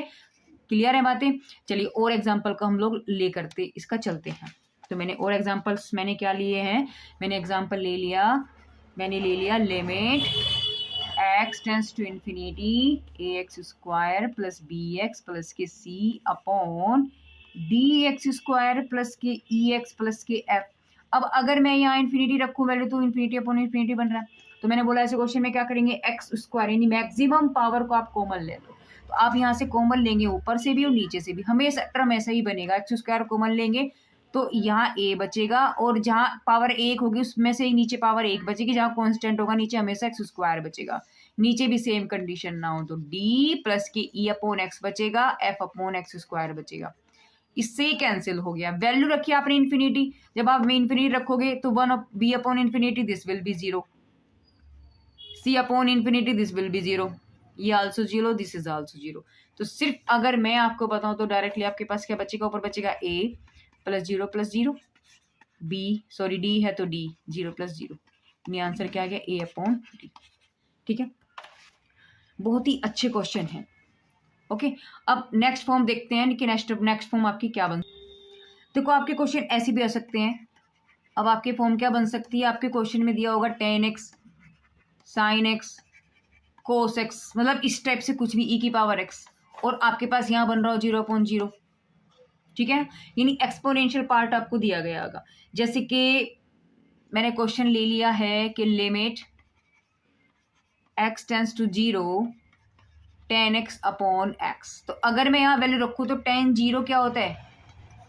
क्लियर है बातें। चलिए और एग्जाम्पल का हम लोग ले करते इसका चलते हैं। तो मैंने और एग्जाम्पल्स मैंने क्या लिए हैं, मैंने एग्जाम्पल ले लिया limit x tends to infinity ax² + bx plus के c अपॉन dx² प्लस के ex प्लस के f। अब अगर मैं यहाँ इन्फिनिटी रखूँ वैल्यू, तो इन्फिनिटी अपॉन इन्फिनिटी बन रहा है। तो मैंने बोला ऐसे क्वेश्चन में क्या करेंगे, x² यानी मैक्सिमम पावर को आप कॉमन ले लो। तो आप यहाँ से कॉमन लेंगे ऊपर से भी और नीचे से भी, हमेशा टर्म ऐसा ही बनेगा, x² कॉमन लेंगे तो यहाँ a बचेगा, और जहाँ पावर 1 होगी उसमें से नीचे पावर 1 बचेगी, जहाँ कांस्टेंट होगा नीचे हमेशा x² बचेगा। नीचे भी सेम कंडीशन ना हो तो d प्लस के e/x बचेगा, f/x² बचेगा। इससे कैंसिल हो गया। वैल्यू रखिए आपने इन्फिनिटी, जब आप इन्फिनिटी रखोगे तो b/∞, this will B 0, c/∞, this will B 0, ये आल्सो 0, दिस इज आल्सो 0। तो सिर्फ अगर मैं आपको बताऊं तो डायरेक्टली आपके पास क्या बचेगा, ऊपर बचेगा a + 0 + 0, d है तो d 0 + 0, यानी आंसर क्या आ गया a/d, ठीक है। बहुत ही अच्छे क्वेश्चन है। ओके, अब नेक्स्ट फॉर्म देखते हैं कि नेक्स्ट फॉर्म आपकी क्या बन। देखो आपके क्वेश्चन ऐसे भी आ सकते हैं। अब आपकी फॉर्म क्या बन सकती है, आपके क्वेश्चन में दिया होगा tan x sin x cos x, मतलब इस टाइप से कुछ भी e⁻x, और आपके पास यहाँ बन रहा हो 0/0, ठीक है, यानी एक्सपोनेंशियल पार्ट आपको दिया गया होगा। जैसे कि मैंने क्वेश्चन ले लिया है कि limit x tends to 0 10x upon x, तो अगर मैं यहाँ वैल्यू रखूँ तो 10 0 क्या होता है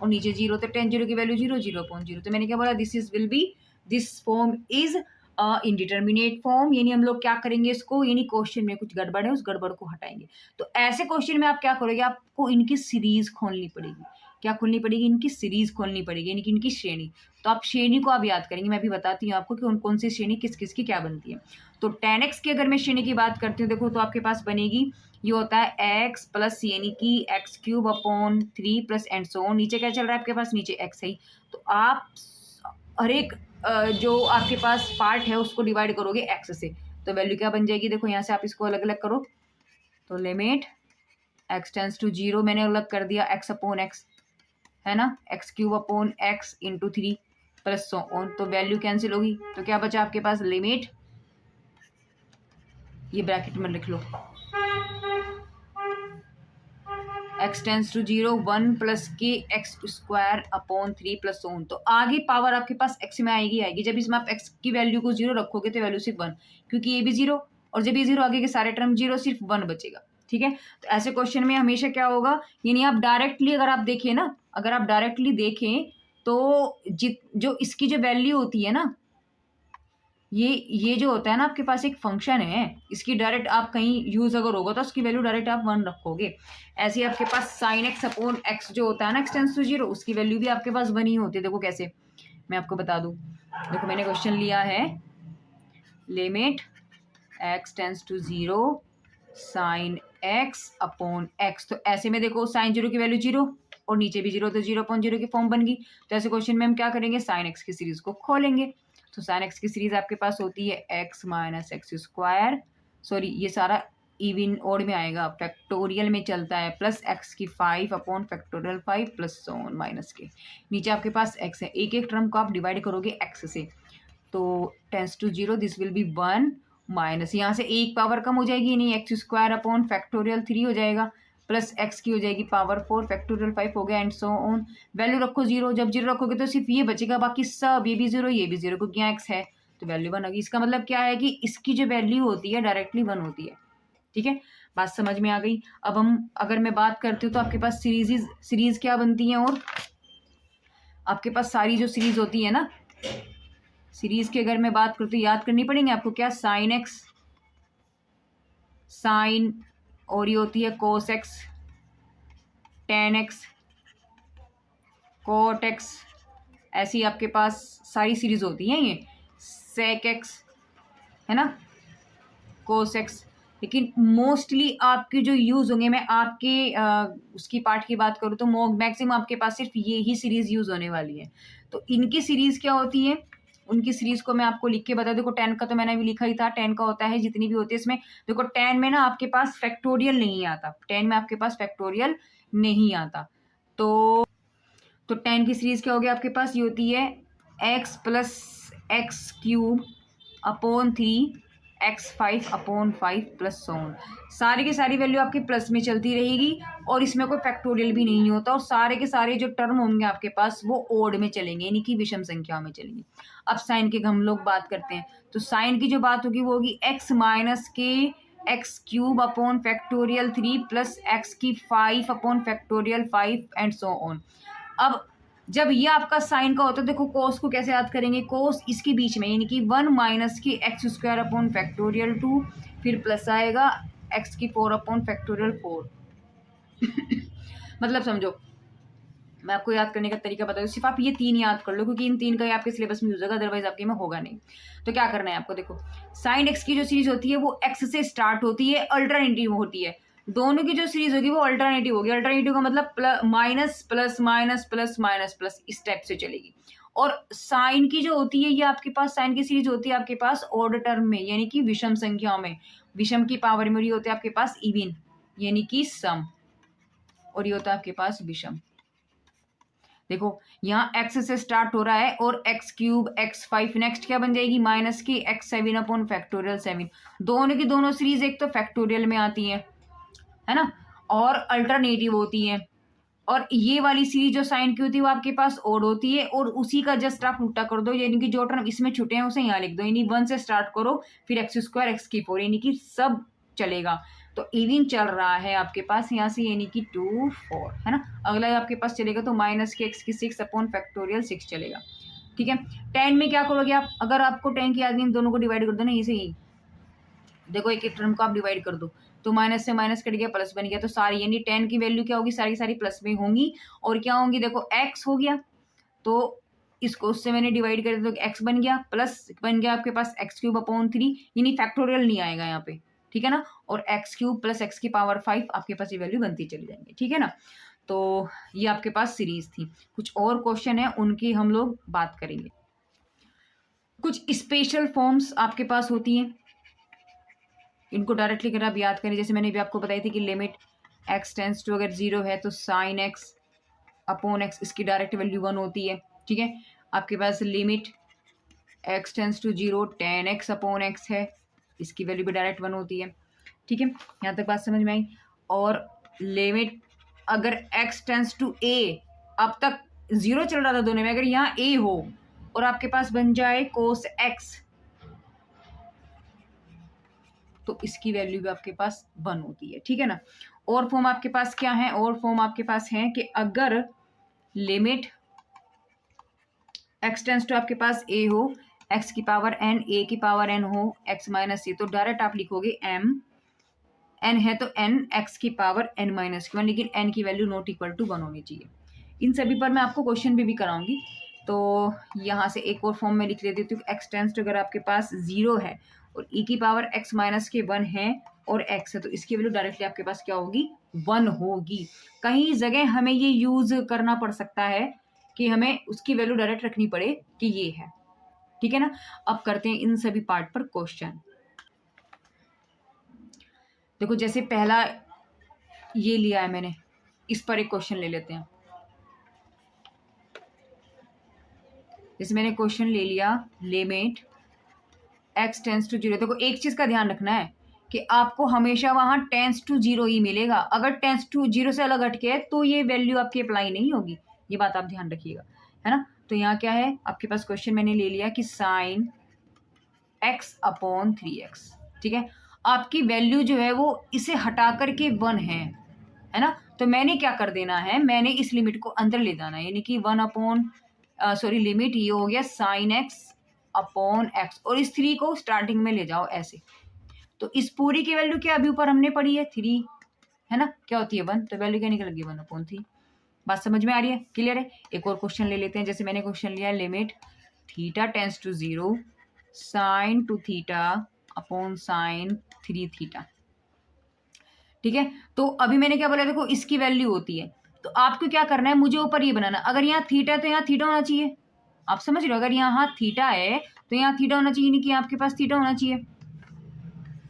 और नीचे 0, तो 10 0 की वैल्यू 0 0 अपॉन 0। तो मैंने क्या बोला, this is will be, this form is indeterminate form, यानी हम लोग क्या करेंगे इसको, यानी क्वेश्चन में कुछ गड़बड़ है, उस गड़बड़ को हटाएंगे। तो ऐसे क्वेश्चन में आप क्या करोगे, आपको इनकी सीरीज खोलनी पड़ेगी। क्या खोलनी पड़ेगी, इनकी सीरीज खोलनी पड़ेगी, यानी कि इनकी श्रेणी। तो आप श्रेणी को आप याद करेंगे, मैं अभी बताती हूँ आपको कि उन कौन सी श्रेणी किस किस की क्या बनती है। तो 10x की अगर मैं श्रेणी की बात करती हूँ, देखो तो आपके पास बनेगी, ये होता है x प्लस यानी कि x cube upon 3 plus and so on. नीचे क्या चल रहा है आपके पास, नीचे x है, तो आप हर एक जो आपके पास पार्ट है उसको डिवाइड करोगे x से, तो वैल्यू क्या बन जाएगी, देखो यहाँ से आप इसको अलग अलग करो, तो लिमिट x टेंस टू 0 मैंने अलग कर दिया x अपॉन x, है ना, x cube upon x into 3 plus so on, तो वैल्यू कैंसिल होगी, तो क्या बचा आपके पास, लिमिट, ये ब्रैकेट में लिख लो, x टेंस टू 0 1 प्लस के x square upon 3 plus on. तो आगे पावर आपके पास x में आएगी आएगी, जब इसमें आप x की वैल्यू को 0 रखोगे तो वैल्यू सिर्फ 1, क्योंकि ये भी 0 और जब ये 0 आगे के सारे टर्म 0, सिर्फ 1 बचेगा। ठीक है, तो ऐसे क्वेश्चन में हमेशा क्या होगा, यानी आप डायरेक्टली अगर आप देखें ना, अगर आप डायरेक्टली देखें तो जो इसकी जो वैल्यू होती है ना, ये जो होता है ना आपके पास एक फंक्शन है, इसकी डायरेक्ट आप कहीं यूज अगर होगा तो उसकी वैल्यू डायरेक्ट आप 1 रखोगे। ऐसे ही आपके पास साइन एक्स अपॉन एक्स जो होता है ना, एक्स टेंस टू 0, उसकी वैल्यू भी आपके पास 1 ही होती है। देखो कैसे, मैं आपको बता दूं, देखो मैंने क्वेश्चन लिया है, limit x tends to 0 sine x upon x, तो ऐसे में देखो साइन 0 की वैल्यू 0 और नीचे भी 0, तो 0 अपॉन 0 की फॉर्म बन गई। तो ऐसे क्वेश्चन में हम क्या करेंगे, साइन एक्स की सीरीज को खोलेंगे। तो साइन एक्स की सीरीज आपके पास होती है x minus x square, sorry ये सारा इवन ओड में आएगा, फैक्टोरियल में चलता है, प्लस एक्स की 5 upon factorial 5 plus so on minus के, नीचे आपके पास एक्स है, एक एक टर्म को आप डिवाइड करोगे एक्स से, तो tends to 0 this will be 1 minus, यहाँ से एक पावर कम हो जाएगी, नहीं एक्स स्क्वायर अपॉन फैक्टोरियल 3 हो जाएगा, प्लस एक्स की हो जाएगी पावर 4 फैक्टोरियल 5 हो गया, एंड सो ऑन। वैल्यू रखो 0, जब 0 रखोगे तो सिर्फ ये बचेगा, बाकी सब ये भी 0 ये भी 0, क्योंकि यहाँ एक्स है तो वैल्यू 1 होगी। इसका मतलब क्या है कि इसकी जो वैल्यू होती है डायरेक्टली 1 होती है। ठीक है, बात समझ में आ गई। अब हम अगर मैं बात करती हूँ तो आपके पास सीरीज क्या बनती है, और आपके पास सारी जो सीरीज होती है ना, सीरीज की अगर मैं बात करती हूँ, याद करनी पड़ेंगे आपको, क्या, साइन एक्स, साइन, और ये होती है cos X, tan X, cot X, ऐसी आपके पास सारी सीरीज होती हैं, ये सेक एक्स, है ना, कोस एक्स। लेकिन मोस्टली आपके जो यूज होंगे, मैं आपके उसकी पार्ट की बात करूँ तो मैक्सिमम आपके पास सिर्फ ये ही सीरीज यूज होने वाली है। तो इनकी सीरीज क्या होती है, उनकी सीरीज को मैं आपको लिख के बता, देखो 10 का तो मैंने अभी लिखा ही था, 10 का होता है जितनी भी होती है इसमें, देखो 10 में ना आपके पास फैक्टोरियल नहीं आता, 10 में आपके पास फैक्टोरियल नहीं आता। तो 10 की सीरीज क्या होगी आपके पास, ये होती है x plus x cube upon 3 x 5 upon 5 plus so on. सारी की सारी वैल्यू आपकी प्लस में चलती रहेगी और इसमें कोई फैक्टोरियल भी नहीं होता, और सारे के सारे जो टर्म होंगे आपके पास वो ओड में चलेंगे, यानी कि विषम संख्या में चलेंगे। अब साइन की हम लोग बात करते हैं, तो साइन की जो बात होगी वो होगी एक्स माइनस के x cube upon factorial 3 plus x की 5 upon factorial 5 and so on. अब जब ये आपका साइन का होता है, देखो कोस को कैसे याद करेंगे, कोस इसके बीच में, यानी कि 1 माइनस की एक्स स्क्वायर अपॉन फैक्टोरियल 2, फिर प्लस आएगा एक्स की 4 अपॉन फैक्टोरियल 4। मतलब समझो, मैं आपको याद करने का तरीका बता दूं, सिर्फ आप ये 3 याद कर लो, क्योंकि इन 3 का ही आपके सिलेबस में यूज होगा, अदरवाइज आपके में होगा नहीं। तो क्या करना है आपको, देखो साइन एक्स की जो सीरीज होती है वो एक्स से स्टार्ट होती है, अल्टरनेटिव होती है, दोनों की जो सीरीज होगी वो अल्टरनेटिव होगी। अल्टरनेटिव का मतलब minus plus minus plus minus plus, इस टाइप से चलेगी। और साइन की जो होती है, ये आपके पास साइन की सीरीज होती है आपके पास ऑड टर्म में, यानी कि विषम संख्याओं में, विषम की पावर में, ये होते हैं आपके पास इवन, यानी कि सम, और ये होता है आपके पास विषम। देखो यहाँ x से स्टार्ट हो रहा है और x क्यूब x 5, नेक्स्ट क्या बन जाएगी, माइनस की x 7 अपॉन फैक्टोरियल 7। दोनों की दोनों सीरीज एक तो फैक्टोरियल में आती है ना, और अल्टरनेटिव होती है। और ये वाली सीरीज जो साइन की होती है वो आपके पास ओड होती है, और उसी का जस्ट आप उल्टा कर दो, यानी कि जो टर्म इसमें छुटे हैं उसे यहाँ लिख दो, यानी 1 से स्टार्ट करो, फिर एक्स स्क्वायर एक्स की 4, यानी कि सब चलेगा। तो इवन चल रहा है आपके पास यहाँ से, यानी कि 2 4 है ना। अगला आपके पास चलेगा तो माइनस के एक्स की 6 अपॉन फैक्टोरियल 6 चलेगा। ठीक है, 10 में क्या करोगे आप, अगर आपको 10 की याद नहीं, दोनों को डिवाइड कर दो ना, इसे ही देखो, एक एक टर्म को आप डिवाइड कर दो, तो माइनस से माइनस कट गया, प्लस बन गया, तो सारी यानी 10 की वैल्यू क्या होगी, सारी सारी प्लस में होंगी। और क्या होंगी, देखो x हो गया, तो इसको उससे मैंने डिवाइड कर दिया, तो x बन गया, प्लस बन गया आपके पास एक्स क्यूब अपॉन 3, यानी फैक्टोरियल नहीं आएगा यहाँ पे, ठीक है ना। और एक्स क्यूब प्लस एक्स की पावर 5 आपके पास ये वैल्यू बनती चली जाएंगे, ठीक है ना। तो ये आपके पास सीरीज थी। कुछ और क्वेश्चन है, उनकी हम लोग बात करेंगे। कुछ स्पेशल फॉर्म्स आपके पास होती हैं, इनको डायरेक्टली अगर आप याद करें, जैसे मैंने भी आपको बताई थी कि लिमिट एक्स टेंस टू अगर 0 है तो साइन एक्स अपॉन एक्स, इसकी डायरेक्ट वैल्यू 1 होती है। ठीक है, आपके पास limit x tends to 0 tan x upon x है, इसकी वैल्यू भी डायरेक्ट 1 होती है। ठीक है, यहाँ तक बात समझ में आई। और लिमिट अगर एक्स टेंस टू ए, अब तक 0 चल रहा था दोनों में, अगर यहाँ ए हो और आपके पास बन जाए कोस एक्स, तो इसकी वैल्यू भी आपके पास 1 होती है। ठीक है ना। और फॉर्म आपके पास क्या है, और फॉर्म आपके पास है कि अगर लिमिट एक्स टेंस टू आपके पास ए हो, एक्स की पावर एन, ए की पावर एन हो, एक्स माइनस ए, तो डायरेक्ट आप लिखोगे एम, एन है तो एन एक्स की पावर एन माइनस 1, लेकिन एन की वैल्यू नॉट इक्वल टू 1 होनी चाहिए। इन सभी पर मैं आपको क्वेश्चन भी कराऊंगी। तो यहाँ से एक और फॉर्म में लिख लेती हूँ, एक्स टेंस टू अगर आपके पास 0 है और ई की पावर एक्स माइनस के 1 है और एक्स है, तो इसकी वैल्यू डायरेक्टली आपके पास क्या होगी, 1 होगी। कहीं जगह हमें ये यूज करना पड़ सकता है कि हमें उसकी वैल्यू डायरेक्ट रखनी पड़े कि ये है। ठीक है ना। अब करते हैं इन सभी पार्ट पर क्वेश्चन। देखो, जैसे पहला ये लिया है मैंने, इस पर एक क्वेश्चन ले लेते हैं। जैसे मैंने क्वेश्चन ले लिया, लिमिट एक्स टेंस टू 0। देखो, एक चीज का ध्यान रखना है कि आपको हमेशा वहां टेंस टू 0 ही मिलेगा। अगर टेंस टू 0 से अलग हटके है तो ये वैल्यू आपकी अप्लाई नहीं होगी, ये बात आप ध्यान रखिएगा, है ना। तो यहाँ क्या है आपके पास, क्वेश्चन मैंने ले लिया कि साइन एक्स अपॉन 3x। ठीक है, आपकी वैल्यू जो है वो इसे हटा करके 1 है ना। तो मैंने क्या कर देना है, मैंने इस लिमिट को अंदर ले जाना है, यानी कि 1 अपॉन लिमिट ये हो गया साइन एक्स अपॉन एक्स, और इस 3 को स्टार्टिंग में ले जाओ ऐसे। तो इस पूरी की वैल्यू क्या अभी ऊपर हमने पढ़ी है 3, है ना, क्या होती है 1, तो वैल्यू क्या निकल गई 1 अपॉन 3। बात समझ में आ रही है, क्लियर है। एक और क्वेश्चन ले लेते हैं। जैसे मैंने क्वेश्चन लिया, limit theta tends to 0 sine 2 theta upon sine 3 theta. ठीक है, तो अभी मैंने क्या बोला, देखो इसकी वैल्यू होती है, तो आपको क्या करना है, मुझे ऊपर ये बनाना। अगर यहाँ थीटा है तो यहाँ थीटा होना चाहिए, आप समझ रहे हो। अगर यहाँ थीटा है तो यहाँ थीटा होना चाहिए, नहीं कि आपके पास थीटा होना चाहिए,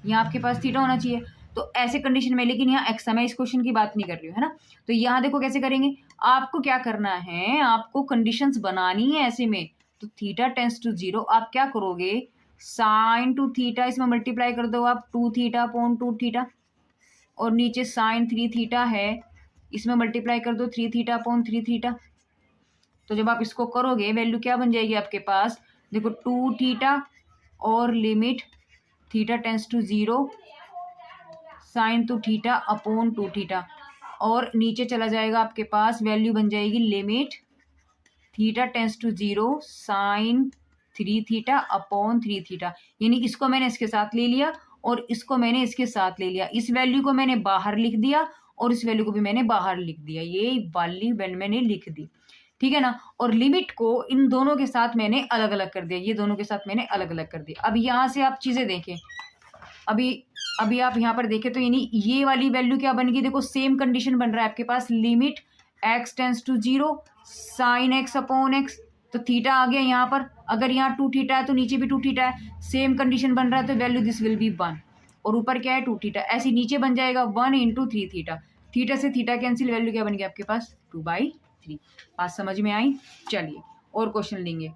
यहाँ आपके पास थीटा होना चाहिए। तो ऐसे कंडीशन में, लेकिन यहाँ एक्स है, मैं इस क्वेश्चन की बात नहीं कर रही हूँ, है ना। तो यहाँ देखो कैसे करेंगे, आपको क्या करना है, आपको कंडीशंस बनानी है ऐसे में। तो थीटा टेंस टू 0, आप क्या करोगे, साइन 2 थीटा, इसमें मल्टीप्लाई कर दो आप 2 थीटा अपॉन 2 थीटा, और नीचे साइन 3 थीटा है, इसमें मल्टीप्लाई कर दो 3 थीटा अपॉन 3 थीटा। तो जब आप इसको करोगे वैल्यू क्या बन जाएगी आपके पास, देखो 2 थीटा और limit theta tends to 0 sine 2 theta upon 2 theta, और नीचे चला जाएगा आपके पास, वैल्यू बन जाएगी limit theta tends to 0 sine 3 theta upon 3 theta. यानी इसको मैंने इसके साथ ले लिया और इसको मैंने इसके साथ ले लिया, इस वैल्यू को मैंने बाहर लिख दिया और इस वैल्यू को भी मैंने बाहर लिख दिया, ये वाली वैल्यू मैंने लिख दी। ठीक है ना। और लिमिट को इन दोनों के साथ मैंने अलग अलग कर दिया, ये दोनों के साथ मैंने अलग अलग कर दिया। अब यहाँ से आप चीजें देखें, अभी आप यहाँ पर देखें तो यानी ये वाली वैल्यू क्या बन गई, देखो सेम कंडीशन बन रहा है आपके पास, limit x tends to 0 sine x upon x, तो थीटा आ गया यहाँ पर। अगर यहाँ 2 थीटा है तो नीचे भी 2 थीटा है, सेम कंडीशन बन रहा है, तो वैल्यू दिस विल बी 1, और ऊपर क्या है 2 थीटा, ऐसे नीचे बन जाएगा 1 इंटू 3 थीटा। थीटा से थीटा कैंसिल, वैल्यू क्या बन गया आपके पास 2/3। बात समझ में आई। चलिए और क्वेश्चन लेंगे।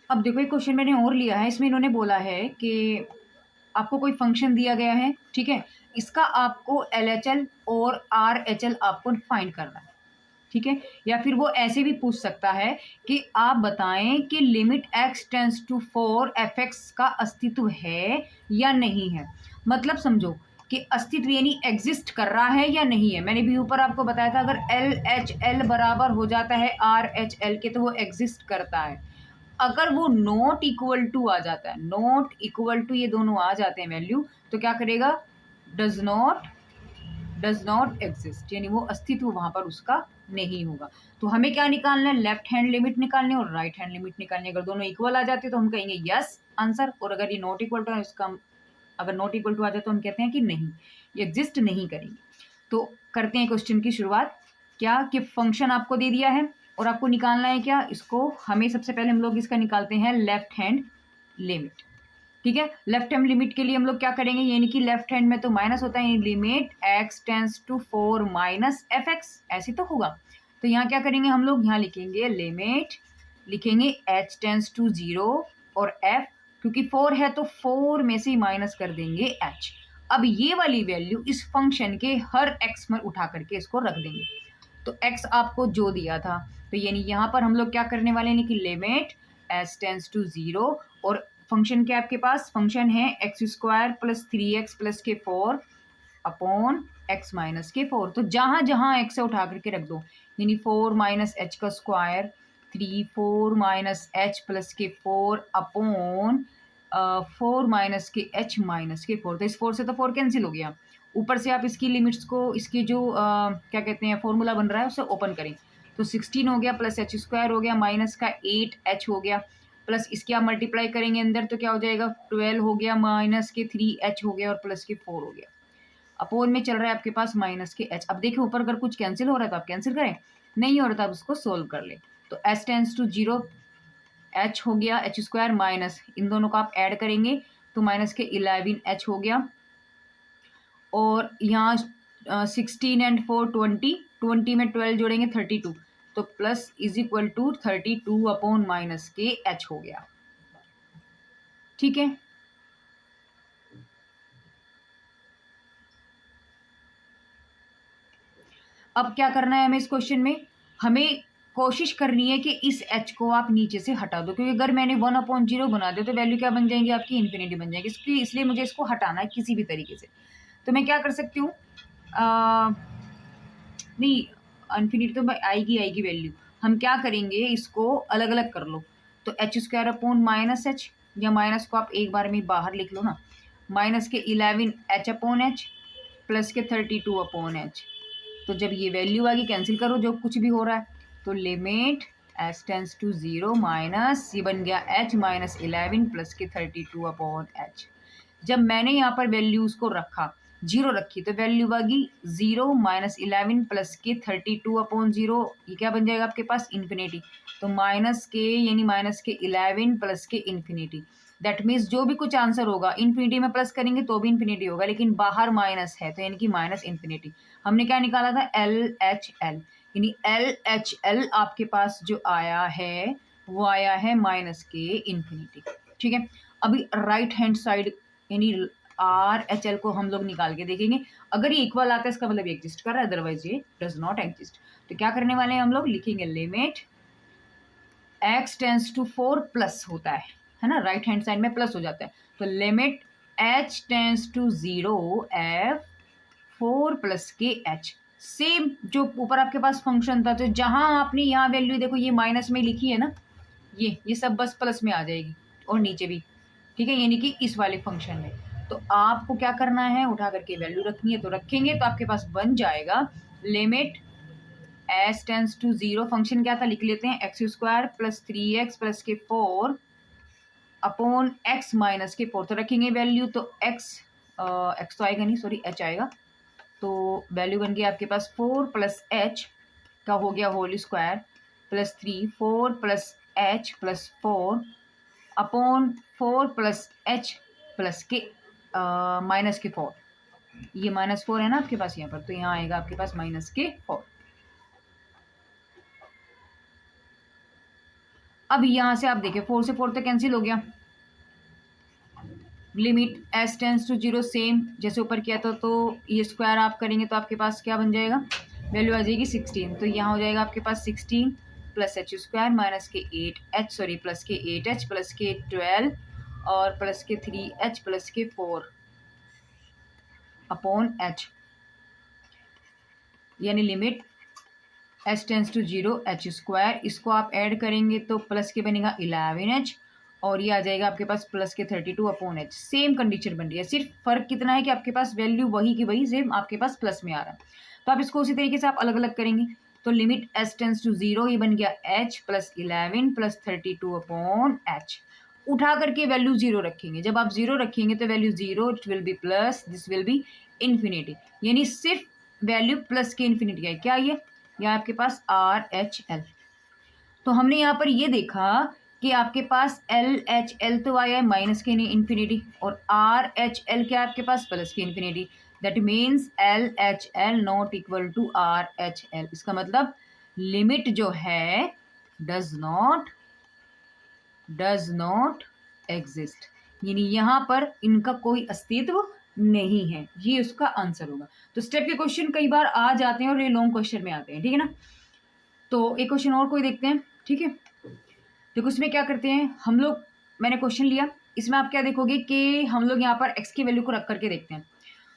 अब देखो एक क्वेश्चन मैंने और लिया है, इसमें इन्होंने बोला है कि आपको कोई फंक्शन दिया गया है, ठीक है, इसका आपको LHL और RHL आपको फाइंड करना है, ठीक है। या फिर वो ऐसे भी पूछ सकता है कि आप बताएं कि limit x tends to 4 fx का अस्तित्व है या नहीं है। मतलब समझो कि अस्तित्व यानी एग्जिस्ट कर रहा है या नहीं है। मैंने भी ऊपर आपको बताया था अगर LHL बराबर हो जाता है RHL के तो वो एग्जिस्ट करता है। अगर वो नॉट इक्वल टू आ जाता है, नॉट इक्वल टू ये दोनों आ जाते हैं वैल्यू, तो क्या करेगा, डज नॉट एग्जिस्ट, यानी वो अस्तित्व वहां पर उसका नहीं होगा। तो हमें क्या निकालना है, लेफ्ट हैंड लिमिट निकालनी है और राइट हैंड लिमिट निकालनी है। अगर दोनों इक्वल आ जाते हैं तो हम कहेंगे यस आंसर, और अगर ये नॉट इक्वल टू है इसका, अगर नॉट इक्वल टू आ जाए तो हम कहते हैं कि नहीं, ये एग्जिस्ट नहीं करेंगे। तो करते हैं क्वेश्चन की शुरुआत। क्या कि फंक्शन आपको दे दिया है और आपको निकालना है क्या, इसको हमें सबसे पहले हम लोग इसका निकालते हैं लेफ्ट हैंड लिमिट, ठीक है। लेफ्ट हैंड लिमिट के लिए हम लोग क्या करेंगे, यानी कि लेफ्ट हैंड में तो माइनस होता है, limit x tends to 4 minus fx, ऐसे तो होगा। तो यहाँ क्या करेंगे हम लोग, यहाँ लिखेंगे लिमिट, लिखेंगे h टेंस टू 0 और f, क्योंकि 4 है तो 4 में से माइनस कर देंगे h। अब ये वाली वैल्यू इस फंक्शन के हर x में उठा करके इसको रख देंगे। तो x आपको जो दिया था, तो यानी यहाँ पर हम लोग क्या करने वाले हैं कि लिमिट s टेंस टू 0 और फंक्शन क्या आपके पास, फंक्शन है x² प्लस 3x प्लस के 4 अपॉन x माइनस के 4। तो जहां जहां x से उठा करके रख दो, यानी 4 माइनस एच का स्क्वायर 3, 4 माइनस एच प्लस के 4 अपॉन 4 माइनस के h माइनस के 4। तो इस 4 से तो 4 कैंसिल हो गया। ऊपर से आप इसकी लिमिट्स को, इसकी जो क्या कहते हैं फॉर्मूला बन रहा है उसे ओपन करें, तो 16 हो गया प्लस h² हो गया माइनस का 8h हो गया, प्लस इसके आप मल्टीप्लाई करेंगे अंदर तो क्या हो जाएगा 12 हो गया माइनस के 3h हो गया और प्लस के 4 हो गया। अपोन में चल रहा है आपके पास माइनस के h। अब देखिए ऊपर अगर कुछ कैंसिल हो रहा है तो आप कैंसिल करें, नहीं हो रहा था आप उसको सोल्व कर ले। तो s टेंस टू 0 h हो गया h² माइनस, इन दोनों को आप ऐड करेंगे तो माइनस के 11h हो गया, और यहाँ 16 एंड 4 20, 20 में 12 जोड़ेंगे 32, तो plus is equal to 32 upon minus के h हो गया, ठीक है। अब क्या करना है हमें इस क्वेश्चन में, हमें कोशिश करनी है कि इस h को आप नीचे से हटा दो, क्योंकि अगर मैंने 1/0 बना दिया तो वैल्यू क्या बन जाएंगी आपकी, इन्फिनिटी बन जाएगी। इसलिए मुझे इसको हटाना है किसी भी तरीके से। तो मैं क्या कर सकती हूँ, नहीं इन्फिनिटी तो आएगी वैल्यू, हम क्या करेंगे इसको अलग अलग कर लो। तो h² अपॉन माइनस h, या माइनस को आप एक बार में बाहर लिख लो ना, माइनस के 11h अपॉन h प्लस के 32 अपॉन h। तो जब ये वैल्यू आएगी कैंसिल करो जो कुछ भी हो रहा है, तो limit s tends to 0 minus ये बन गया h माइनस 11 प्लस के 32 अपॉन h। जब मैंने यहाँ पर वैल्यूज को रखा 0 रखी तो वैल्यू आएगी 0 माइनस 11 प्लस के 32 अपॉन 0, ये क्या बन जाएगा आपके पास इन्फिनिटी। तो माइनस के यानी माइनस के 11 प्लस के इन्फिनिटी, दैट मीन्स जो भी कुछ आंसर होगा इन्फिनिटी में प्लस करेंगे तो भी इन्फिनिटी होगा, लेकिन बाहर माइनस है तो यानी कि माइनस इन्फिनिटी। हमने क्या निकाला था LHL, यानी LHL आपके पास जो आया है वो आया है माइनस के इन्फिनिटी, ठीक है। अभी राइट हैंड साइड यानी RHL को हम लोग निकाल के देखेंगे, अगर ये इक्वल आता है इसका मतलब ये एग्जिस्ट कर रहा है, अदरवाइज ये डज नॉट एग्जिस्ट। तो क्या करने वाले हैं हम लोग, लिखेंगे limit x tends to 4 plus होता है ना, राइट हैंड साइड में प्लस हो जाता है, तो limit h tends to 0 f 4 plus के h। सेम जो ऊपर आपके पास फंक्शन था, तो जहां आपने यहाँ वैल्यू देखो ये माइनस में लिखी है ना, ये सब बस प्लस में आ जाएगी और नीचे भी, ठीक है, यानी कि इस वाले फंक्शन में। तो आपको क्या करना है, उठा करके वैल्यू रखनी है, तो रखेंगे तो आपके पास बन जाएगा limit s tends to 0, function क्या था लिख लेते हैं x² प्लस 3x प्लस के 4 अपॉन x माइनस के 4। तो रखेंगे वैल्यू तो x तो आएगा नहीं, सॉरी h आएगा, तो वैल्यू बन गई आपके पास 4 प्लस h का हो गया whole square plus 3, 4 plus h plus 4 upon 4 plus h plus के माइनस के 4। ये -4 है ना आपके पास यहाँ पर, तो यहाँ आएगा आपके पास माइनस के 4। अब यहाँ से आप देखिए 4 से 4 तो कैंसिल हो गया, limit S tends to 0 same जैसे ऊपर किया था, तो ये स्क्वायर आप करेंगे तो आपके पास क्या बन जाएगा, वैल्यू आ जाएगी 16। तो यहाँ हो जाएगा आपके पास 16 प्लस एच स्क्वायर माइनस के 8h, सॉरी प्लस के 8h प्लस के 12 और प्लस के 3h प्लस के 4 अपॉन एच, यानी limit H tends to 0 H square. इसको आप ऐड करेंगे तो प्लस के बनेगा 11h और ये आ जाएगा आपके पास प्लस के 32 अपॉन एच। सेम कंडीशन बन रही है, सिर्फ फर्क कितना है कि आपके पास वैल्यू वही की वही सेम आपके पास प्लस में आ रहा है। तो आप इसको उसी तरीके से आप अलग अलग करेंगे। तो लिमिट एच टेंस टू 0 ये बन गया h plus 11 plus 32 upon H. उठा करके वैल्यू 0 रखेंगे, जब आप 0 रखेंगे तो value 0, it will be plus, this will B infinity, यानी सिर्फ वैल्यू प्लस के इन्फिनिटी है। क्या ये आपके पास RHL। तो हमने यहाँ पर ये देखा कि आपके पास LHL तो आया है माइनस के इन्फिनिटी और RHL क्या आपके पास प्लस के infinity. That means LHL not equal to RHL। इसका मतलब लिमिट जो है डज नॉट एग्जिस्ट, यानी यहाँ पर इनका कोई अस्तित्व नहीं है। ये उसका आंसर होगा। तो स्टेप के क्वेश्चन कई बार आ जाते हैं और ये लॉन्ग क्वेश्चन में आते हैं, ठीक है ना। तो एक क्वेश्चन और कोई देखते हैं, ठीक है। देखो इसमें क्या करते हैं हम लोग, मैंने क्वेश्चन लिया, इसमें आप क्या देखोगे कि हम लोग यहाँ पर x की वैल्यू को रख करके देखते हैं।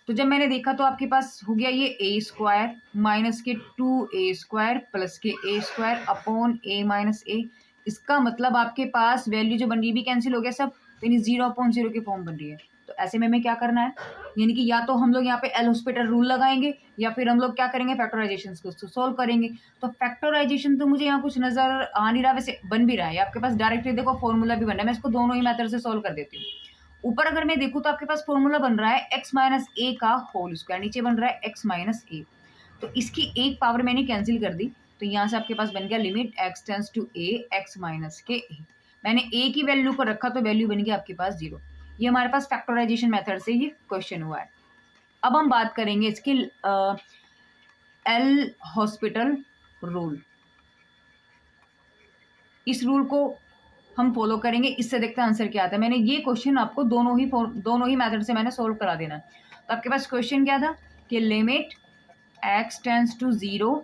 तो जब मैंने देखा तो आपके पास हो गया ये a स्क्वायर माइनस के 2a स्क्वायर प्लस के a square upon a minus a। इसका मतलब आपके पास वैल्यू जो बन रही है भी कैंसिल हो गया सब, तो यानी 0/0 की फॉर्म बन रही है। तो ऐसे में हमें क्या करना है, यानी कि या तो हम लोग यहाँ पे एल हॉस्पिटल रूल लगाएंगे या फिर हम लोग क्या करेंगे फैक्टराइजेशन को सोल्व करेंगे। तो फैक्टराइजेशन तो मुझे यहाँ कुछ नजर आ नहीं रहा, वैसे बन भी रहा है आपके पास डायरेक्टली, देखो फॉर्मूला भी बन रहा है। मैं इसको दोनों ही मेथड से सोल्व कर देती हूँ। ऊपर अगर मैं देखूँ तो आपके पास फॉर्मूला बन रहा है x माइनस ए का होल स्क्वायर, नीचे बन रहा है x माइनस ए। तो इसकी एक पावर मैंने कैंसिल कर दी, तो यहाँ से आपके पास बन गया limit x tends to a x minus के a। मैंने a की वैल्यू को रखा तो वैल्यू बन गई आपके पास 0। ये हमारे पास फैक्टराइजेशन मेथड से ये क्वेश्चन हुआ है। अब हम बात करेंगे इसके एल हॉस्पिटल रूल। इस रूल को हम फॉलो करेंगे, इससे देखते हैं आंसर क्या आता है। मैंने ये क्वेश्चन आपको दोनों ही मेथड से मैंने सोल्व करा देना। तो आपके पास क्वेश्चन क्या था कि लिमिट x टेंस टू 0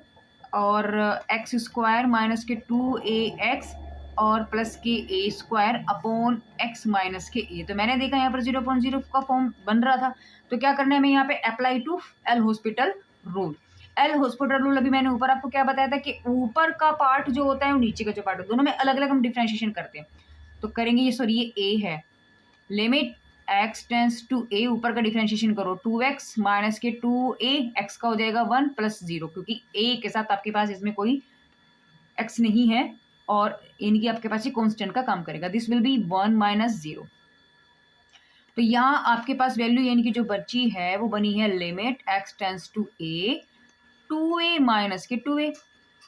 और x स्क्वायर माइनस के 2ax और प्लस के a square upon x minus के a। तो मैंने देखा यहाँ पर 0.0 का फॉर्म बन रहा था, तो क्या करना है हमें यहाँ पे apply to L hospital rule. L hospital rule अभी मैंने ऊपर आपको क्या बताया था कि ऊपर का पार्ट जो होता है और नीचे का जो पार्ट होता है दोनों में अलग अलग हम डिफ्रेंशिएशन करते हैं। तो करेंगे ये, सॉरी ये a है, limit x tends to a, ऊपर का डिफ्रेंशिएशन करो 2x माइनस के 2a, x का हो जाएगा 1 प्लस 0, क्योंकि a के साथ आपके पास इसमें कोई x नहीं है और इनकी आपके पास ये कांस्टेंट का काम करेगा। This will be 1 minus 0। तो यहाँ आपके पास वैल्यू यानी कि जो बची है वो बनी है limit x tends to a 2a minus के 2a,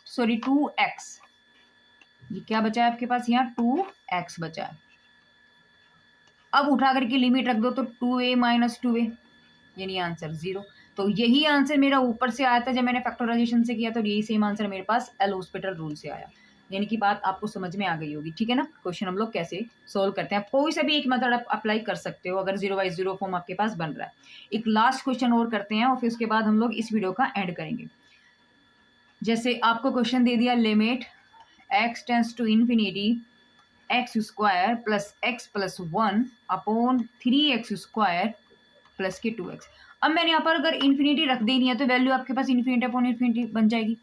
सॉरी 2x। ये क्या बचा है आपके पास, यहाँ 2x बचा है। अब उठा करके लिमिट रख दो तो 2a माइनस 2a, यानी आंसर 0। तो यही आंसर मेरा ऊपर से आया था जब मैंने फैक्टराइजेशन से किया, तो यही सेम आंसर मेरे पास एल हॉस्पिटल रूल से आया। यानी कि बात आपको समझ में आ गई होगी, ठीक है ना। क्वेश्चन हम लोग कैसे सोल्व करते हैं, आप कोई सा भी एक मेथड आप अप्लाई कर सकते हो अगर 0/0 फॉर्म आपके पास बन रहा है। एक लास्ट क्वेश्चन और करते हैं और फिर उसके बाद हम लोग इस वीडियो का एंड करेंगे। जैसे आपको क्वेश्चन दे दिया limit x tends to infinity x square plus x plus 1 upon 3x square plus के 2x। अब मैंने यहाँ पर अगर इन्फिनिटी रख देनी है तो वैल्यू आपके पास इन्फिनिटी अपॉन इन्फिनिटी बन जाएगी,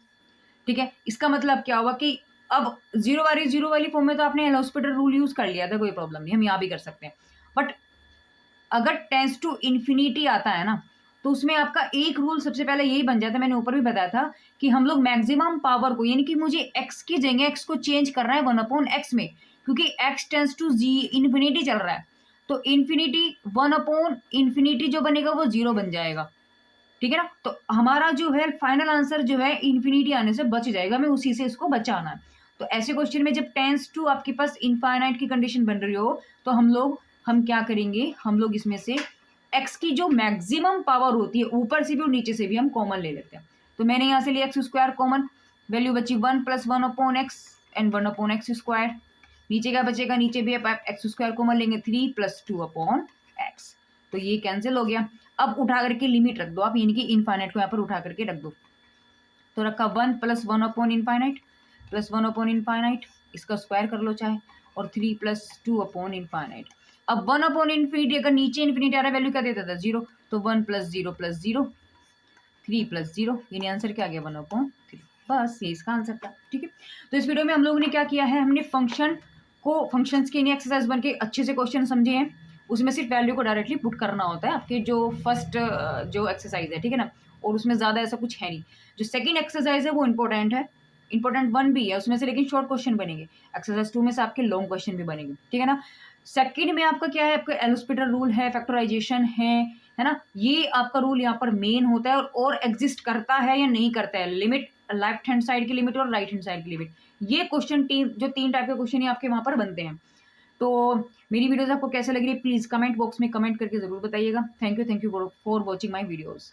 ठीक है। इसका मतलब क्या हुआ कि अब 0 वाली फॉर्म में तो आपने एल हॉस्पिटल रूल यूज कर लिया था, कोई प्रॉब्लम नहीं, हम यहाँ भी कर सकते हैं। बट अगर टेंस टू इन्फिनिटी आता है ना तो उसमें आपका एक रूल सबसे पहले यही बन जाता है, मैंने ऊपर भी बताया था कि हम लोग मैक्सिमम पावर को, यानी कि मुझे x की जगह x को चेंज करना है 1/x में, क्योंकि x टेंस टू इन्फिनिटी चल रहा है। तो इन्फिनिटी 1/इन्फिनिटी जो बनेगा वो 0 बन जाएगा, ठीक है ना। तो हमारा जो है फाइनल आंसर जो है इन्फिनिटी आने से बच जाएगा, हमें उसी से इसको बचाना है। तो ऐसे क्वेश्चन में जब टेंस टू आपके पास इनफाइनाइट की कंडीशन बन रही हो तो हम क्या करेंगे, हम लोग इसमें से x की जो मैक्सिमम पावर होती है ऊपर से भी और नीचे से भी हम कॉमन ले लेते हैं। तो मैंने यहाँ से लिया x स्क्वायर कॉमन, वैल्यू बची 1 plus 1/x and 1/x square. नीचे क्या बचेगा, नीचे भी आप x स्क्वायर कॉमन लेंगे 3 प्लस 2/x। तो ये कैंसिल हो गया। अब उठा करके लिमिट रख दो आप, यानी कि इनफाइनाइट को यहाँ पर उठा करके रख दो। तो रखा 1 + 1 upon infinite plus 1 upon infinite, इसका स्क्वायर कर लो चाहे, और 3 + 2 अपॉन इनफाइनाइट। अब 1 अपॉन इन्फिनिटी, अगर नीचे इन्फिनिटी आ रहा है वैल्यू क्या देता था 0, तो 1 + 0 + 0, 3 + 0, यानी आंसर क्या आ गया 1/3। बस ये इसका आंसर था। ठीक है, तो इस वीडियो में हम लोगों ने क्या किया है, हमने फंक्शंस के एक्सरसाइज बन के अच्छे से क्वेश्चन समझे हैं। उसमें सिर्फ वैल्यू को डायरेक्टली पुट करना होता है, आपके जो फर्स्ट जो एक्सरसाइज है, ठीक है ना, और उसमें ज़्यादा ऐसा कुछ है नहीं। जो सेकंड एक्सरसाइज है वो इंपॉर्टेंट है, इंपॉर्टेंट 1 भी है उसमें से, लेकिन शॉर्ट क्वेश्चन बनेंगे। एक्सरसाइज 2 में से आपके लॉन्ग क्वेश्चन भी बनेंगे, ठीक है ना। सेकंड में आपका क्या है, आपका एलोस्पिटर रूल है, फैक्टराइजेशन है ना, ये आपका रूल यहाँ पर मेन होता है, और एग्जिस्ट करता है या नहीं करता है, लिमिट, लेफ्ट हैंड साइड की लिमिट और राइट हैंड साइड की लिमिट, ये क्वेश्चन जो 3 टाइप के क्वेश्चन ही आपके वहां पर बनते हैं। तो मेरी वीडियोस आपको कैसे लग रही है, प्लीज कमेंट बॉक्स में कमेंट करके जरूर बताइएगा। Thank you for watching my videos.